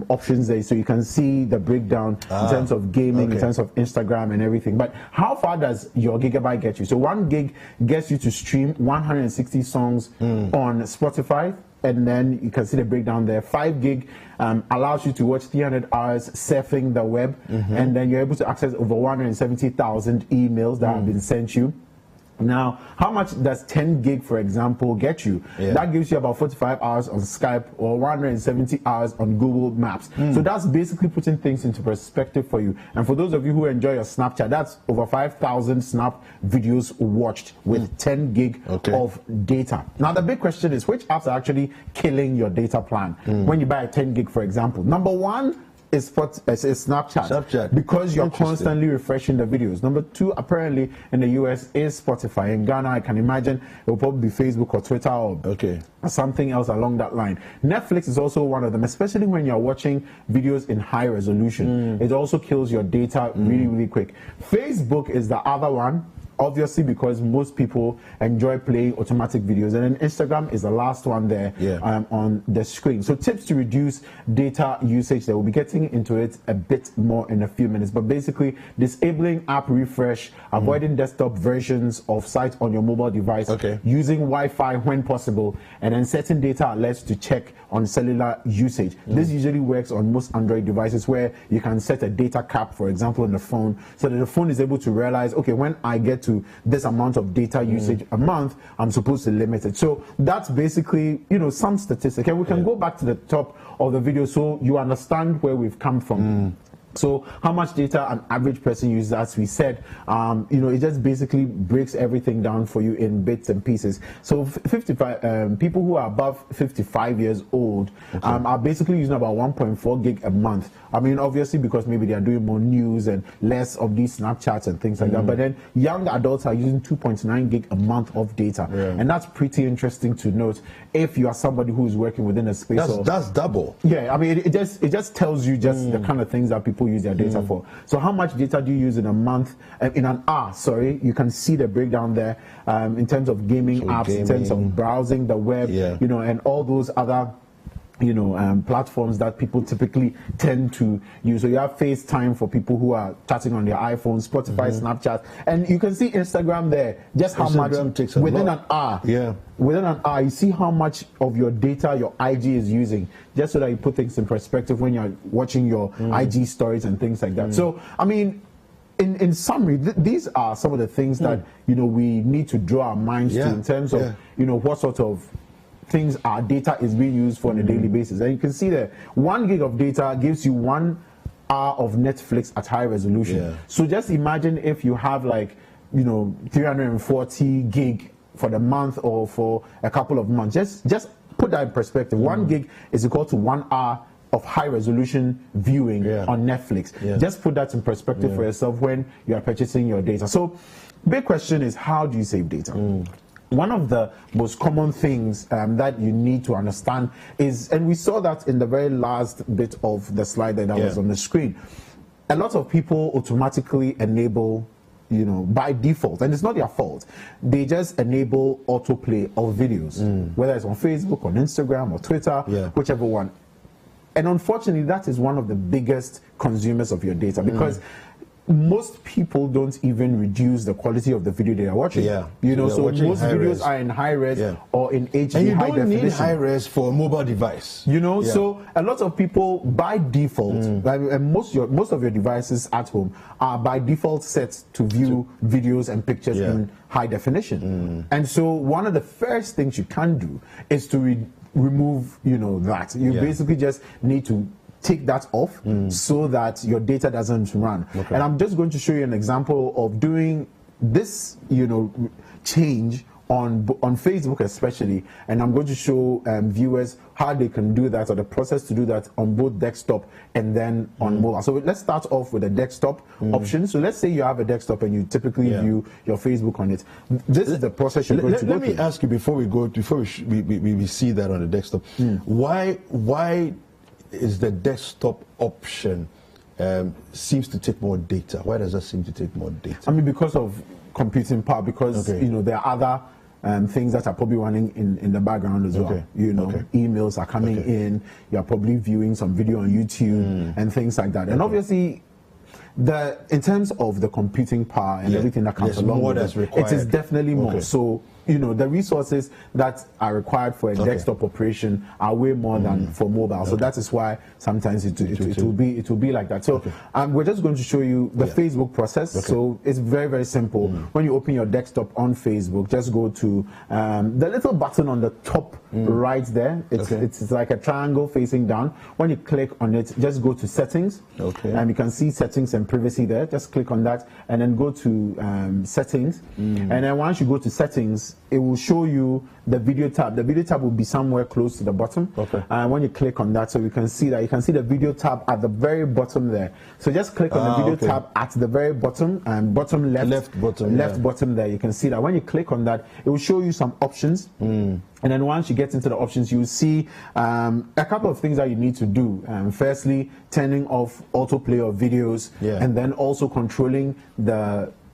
options there. So you can see the breakdown in terms of gaming, in terms of Instagram and everything. But how far does your gigabyte get you? So 1 gig gets you to stream 160 songs on Spotify, and then you can see the breakdown there. 5 gig allows you to watch 300 hours surfing the web, and then you're able to access over 170,000 emails that have been sent you. Now, how much does 10 gig, for example, get you? That gives you about 45 hours on Skype or 170 hours on Google Maps. So that's basically putting things into perspective for you. And for those of you who enjoy your Snapchat, that's over 5,000 Snap videos watched with 10 gig of data. Now, the big question is, which apps are actually killing your data plan when you buy a 10 gig, for example? Number one, is Snapchat, because you're constantly refreshing the videos. Number two, apparently in the US, is Spotify. In Ghana, I can imagine it will probably be Facebook or Twitter or something else along that line. Netflix is also one of them, especially when you're watching videos in high resolution. It also kills your data really, really quick. Facebook is the other one, obviously, because most people enjoy playing automatic videos. And then Instagram is the last one there on the screen. So tips to reduce data usage, that we'll be getting into it a bit more in a few minutes. But basically, disabling app refresh, avoiding desktop versions of sites on your mobile device, using Wi-Fi when possible, and then setting data alerts to check on cellular usage. This usually works on most Android devices, where you can set a data cap, for example, on the phone, so that the phone is able to realize, okay, when I get to this amount of data usage a month, I'm supposed to limit it. So that's basically, some statistic. And we can go back to the top of the video so you understand where we've come from. So how much data an average person uses, as we said, it just basically breaks everything down for you in bits and pieces. So 55 people who are above 55 years old are basically using about 1.4 gig a month. I mean, obviously, because maybe they are doing more news and less of these Snapchats and things like that. But then young adults are using 2.9 gig a month of data. And that's pretty interesting to note if you are somebody who is working within a space that's double. Yeah, I mean, it just tells you just the kind of things that people use their data for. So how much data do you use in a month, in an hour, sorry? You can see the breakdown there in terms of gaming apps, in terms of browsing the web, and all those other platforms that people typically tend to use. So you have FaceTime for people who are chatting on their iPhone, Spotify, Snapchat, and you can see Instagram there, just how much takes within an hour. Within an hour, you see how much of your data your IG is using, just so that you put things in perspective when you're watching your IG stories and things like that. So, I mean, in summary, these are some of the things that we need to draw our minds to in terms of what sort of things our data is being used for on a daily basis. And you can see that 1 gig of data gives you 1 hour of Netflix at high resolution. So just imagine if you have 340 gig for the month or for a couple of months. Just put that in perspective. 1 gig is equal to 1 hour of high resolution viewing on Netflix. Just put that in perspective for yourself when you are purchasing your data. So big question is, how do you save data? One of the most common things that you need to understand is, and we saw that in the very last bit of the slide that was on the screen, a lot of people automatically enable, by default, and it's not their fault, they just enable autoplay of videos, whether it's on Facebook, on Instagram, or Twitter, whichever one. And unfortunately, that is one of the biggest consumers of your data, because most people don't even reduce the quality of the video they are watching. So most videos are in high res or in HD, and you high don't definition. need high res for a mobile device. So a lot of people by default, and most of your devices at home are by default set to view videos and pictures in high definition. And so one of the first things you can do is to remove that. You basically just need to take that off so that your data doesn't run. And I'm just going to show you an example of doing this, change on Facebook especially, and I'm going to show viewers how they can do that, or the process to do that on both desktop and then on mobile. So let's start off with the desktop option. So let's say you have a desktop and you typically view your Facebook on it. This is the process you're going to go through. Let me ask you before we see that on the desktop, why is the desktop option seems to take more data? Why does that seem to take more data? I mean, because of computing power, because there are other things that are probably running in the background as well. Emails are coming in, you're probably viewing some video on YouTube and things like that. And obviously, in terms of the computing power and everything that comes along with it, it is definitely more. So, the resources that are required for a desktop operation are way more than for mobile. So that is why sometimes it will be like that. So we're just going to show you the Facebook process. So it's very, very simple. When you open your desktop on Facebook, just go to the little button on the top right there. It's like a triangle facing down. When you click on it, just go to settings. And you can see settings and privacy there. Just click on that and then go to settings. And then once you go to settings, it will show you the video tab. The video tab will be somewhere close to the bottom. When you click on that, so you can see the video tab at the very bottom there. So just click on the video tab at the very bottom and bottom left bottom there. You can see that when you click on that, it will show you some options. And then once you get into the options, you see a couple of things that you need to do. Firstly, turning off autoplay of videos, and then also controlling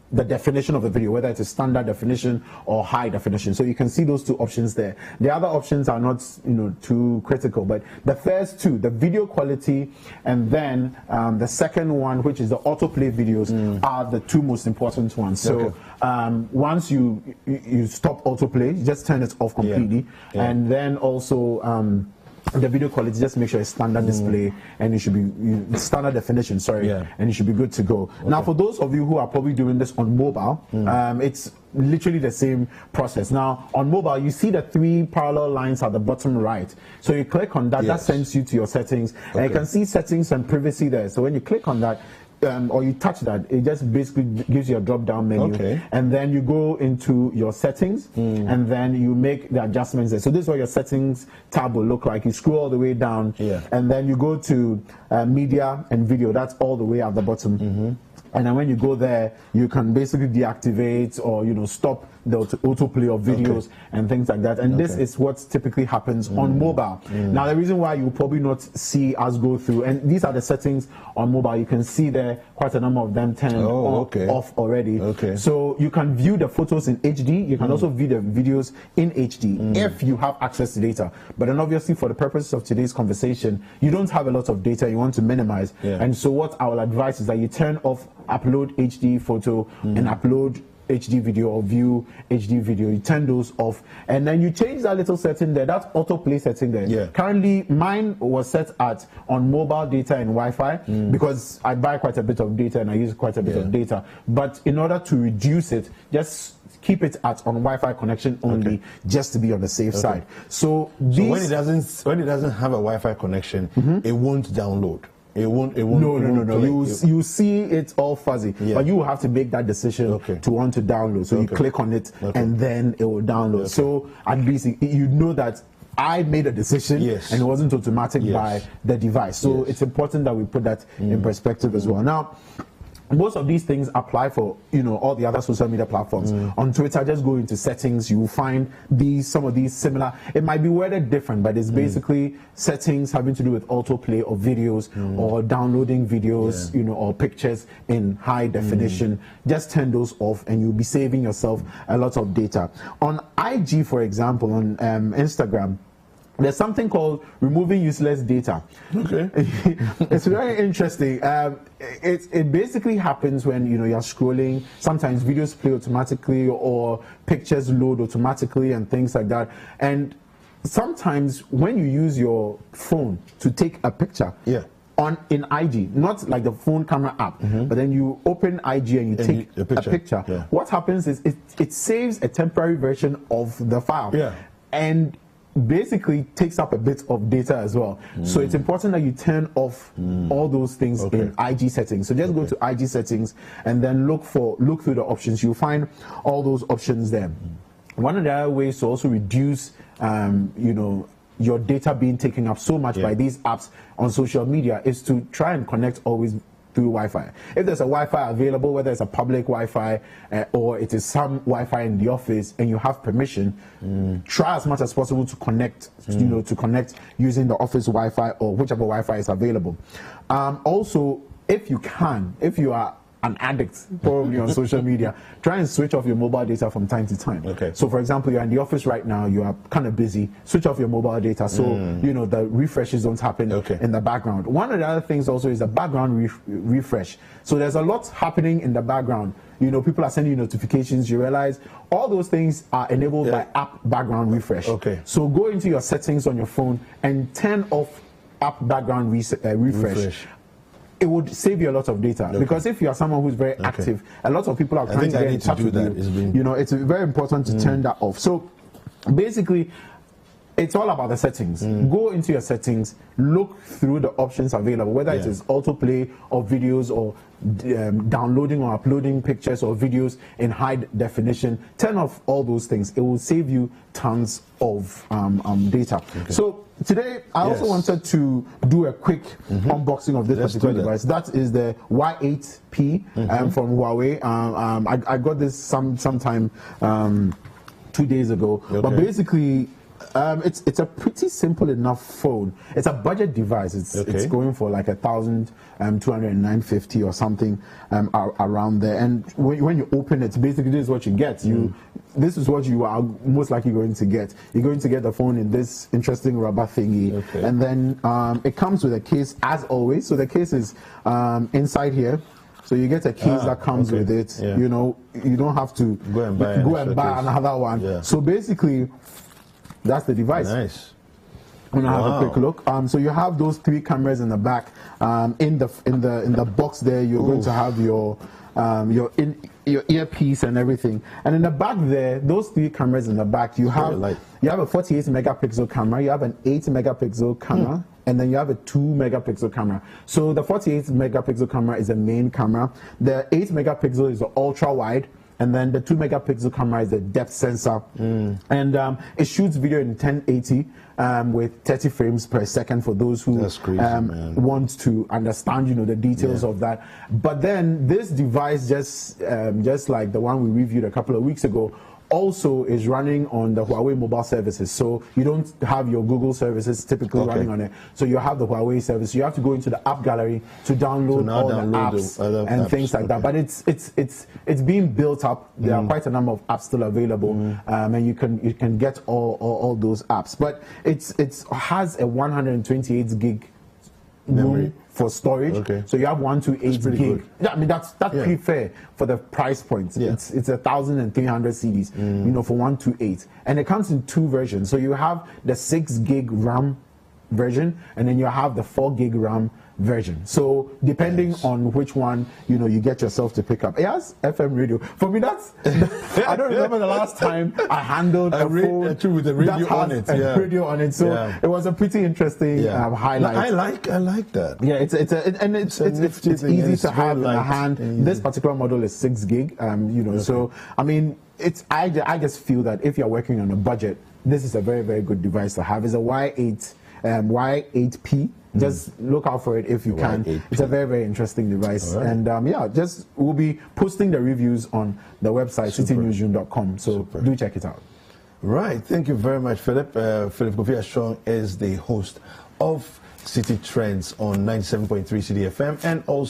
the definition of the video, whether it's a standard definition or high definition. So you can see those two options there. The other options are not too critical, but the first two, the video quality, and then the second one, which is the autoplay videos, are the two most important ones. So once you stop autoplay, just turn it off completely, and then also the video quality, just make sure it's standard display, and it should be standard definition, and you should be good to go. Now, for those of you who are probably doing this on mobile, it's literally the same process. Now, on mobile, you see the 3 parallel lines at the bottom right. So you click on that, that sends you to your settings, and you can see settings and privacy there. So when you click on that, or you touch that, it just basically gives you a drop-down menu, and then you go into your settings, and then you make the adjustments there. So this is what your settings tab will look like. You scroll all the way down, and then you go to media and video. That's all the way at the bottom. And then when you go there, you can basically deactivate or stop the autoplay of videos and things like that. And this is what typically happens on mobile. Now, the reason why you probably not see us go through, and these are the settings on mobile. You can see there quite a number of them turned off already. So you can view the photos in HD. You can also view the videos in HD if you have access to data. But then obviously, for the purposes of today's conversation, you don't have a lot of data you want to minimize. And so what I will advise is that you turn off upload HD photo and upload HD video or view HD video. You turn those off, and then you change that little setting there, that autoplay setting there. Currently, mine was set at on mobile data and Wi-Fi because I buy quite a bit of data and I use quite a bit of data. But in order to reduce it, just keep it at on Wi-Fi connection only, just to be on the safe side. So when it doesn't have a Wi-Fi connection, it won't download. It won't. No. You see it all fuzzy, but you will have to make that decision to want to download. So you click on it, and then it will download. So at least you know that I made a decision, and it wasn't automatic by the device. So it's important that we put that in perspective as well. Now, most of these things apply for all the other social media platforms. On Twitter, just go into settings, you will find some of these similar. It might be worded different, but it's basically settings having to do with autoplay of videos or downloading videos, or pictures in high definition. Just turn those off, and you'll be saving yourself a lot of data. On IG, for example, on Instagram, there's something called removing useless data. It's very interesting. It basically happens when you're scrolling. Sometimes videos play automatically or pictures load automatically and things like that. And sometimes when you use your phone to take a picture, in IG, not like the phone camera app, but then you open IG and you take a picture. What happens is it saves a temporary version of the file. And basically takes up a bit of data as well. So it's important that you turn off all those things in IG settings. So just go to IG settings and then look through the options. You'll find all those options there. one of the other ways to also reduce, you know, your data being taken up so much by these apps on social media is to try and connect always through Wi-Fi. If there's a Wi-Fi available, whether it's a public Wi-Fi or it is some Wi-Fi in the office, and you have permission, try as much as possible to connect, you know, to connect using the office Wi-Fi or whichever Wi-Fi is available. Also, if you can, if you are an addict probably on social media, try and switch off your mobile data from time to time. Okay. So for example, you're in the office right now, you are kind of busy, switch off your mobile data so you know the refreshes don't happen in the background. One of the other things also is the background refresh. So there's a lot happening in the background. You know, people are sending you notifications, you realize all those things are enabled by app background refresh. Okay. So go into your settings on your phone and turn off app background refresh. It would save you a lot of data because if you are someone who's very active, a lot of people are trying to get in touch with you. You know, it's very important to turn that off. So basically, it's all about the settings. Go into your settings, look through the options available, whether it is autoplay of videos or downloading or uploading pictures or videos in high definition. Turn off all those things. It will save you tons of data. So today, I also wanted to do a quick unboxing of this particular device. That is the Y8P from Huawei. I got this sometime 2 days ago. But basically, it's a pretty simple enough phone. It's a budget device. It's going for like 1,209.50 or something around there. And when you open it, basically this is what you get. This is what you are most likely going to get. You're going to get the phone in this interesting rubber thingy, and then it comes with a case as always. So the case is inside here. So you get a case that comes with it. You know, you don't have to go and buy another one. So basically, that's the device. Nice. I'm gonna have a quick look. So you have those 3 cameras in the back. In the box there, you're going to have your earpiece and everything. And in the back there, those 3 cameras in the back, you have a 48 megapixel camera, you have an 8 megapixel camera, and then you have a 2 megapixel camera. So the 48 megapixel camera is the main camera. The 8 megapixel is the ultra wide. And then the 2 megapixel camera is the depth sensor, and it shoots video in 1080 with 30 frames per second for those who want to understand, you know, the details of that. But then this device, just like the one we reviewed a couple of weeks ago, also is running on the Huawei mobile services. So you don't have your Google services typically running on it. So you have the Huawei service. You have to go into the app gallery to download all the apps and things like that. But it's being built up. There are quite a number of apps still available, and you can get all those apps. But it has a 128 gig memory for storage. So you have 128 gig. Yeah, I mean that's pretty fair for the price point. It's 1,300 CDs, you know, for 128, and it comes in 2 versions. So you have the 6 gig RAM version, and then you have the 4 gig RAM version. So depending on which one, you know, you get yourself to pick up. It has FM radio. For me, that's I don't remember the last time I handled a phone with a radio on it. Radio on it. So it was a pretty interesting highlight. I like that. Yeah, it's easy to have in the hand. This particular model is 6 gig. You know, so I mean, I just feel that if you're working on a budget, this is a very, very good device to have. It's a Y8P. Just look out for it if you can. It's a very, very interesting device. And we'll be posting the reviews on the website, citinewsroom.com. So do check it out. Right. Thank you very much, Philip. Philip Kofi-Ashong is the host of City Trends on 97.3 Citi FM and also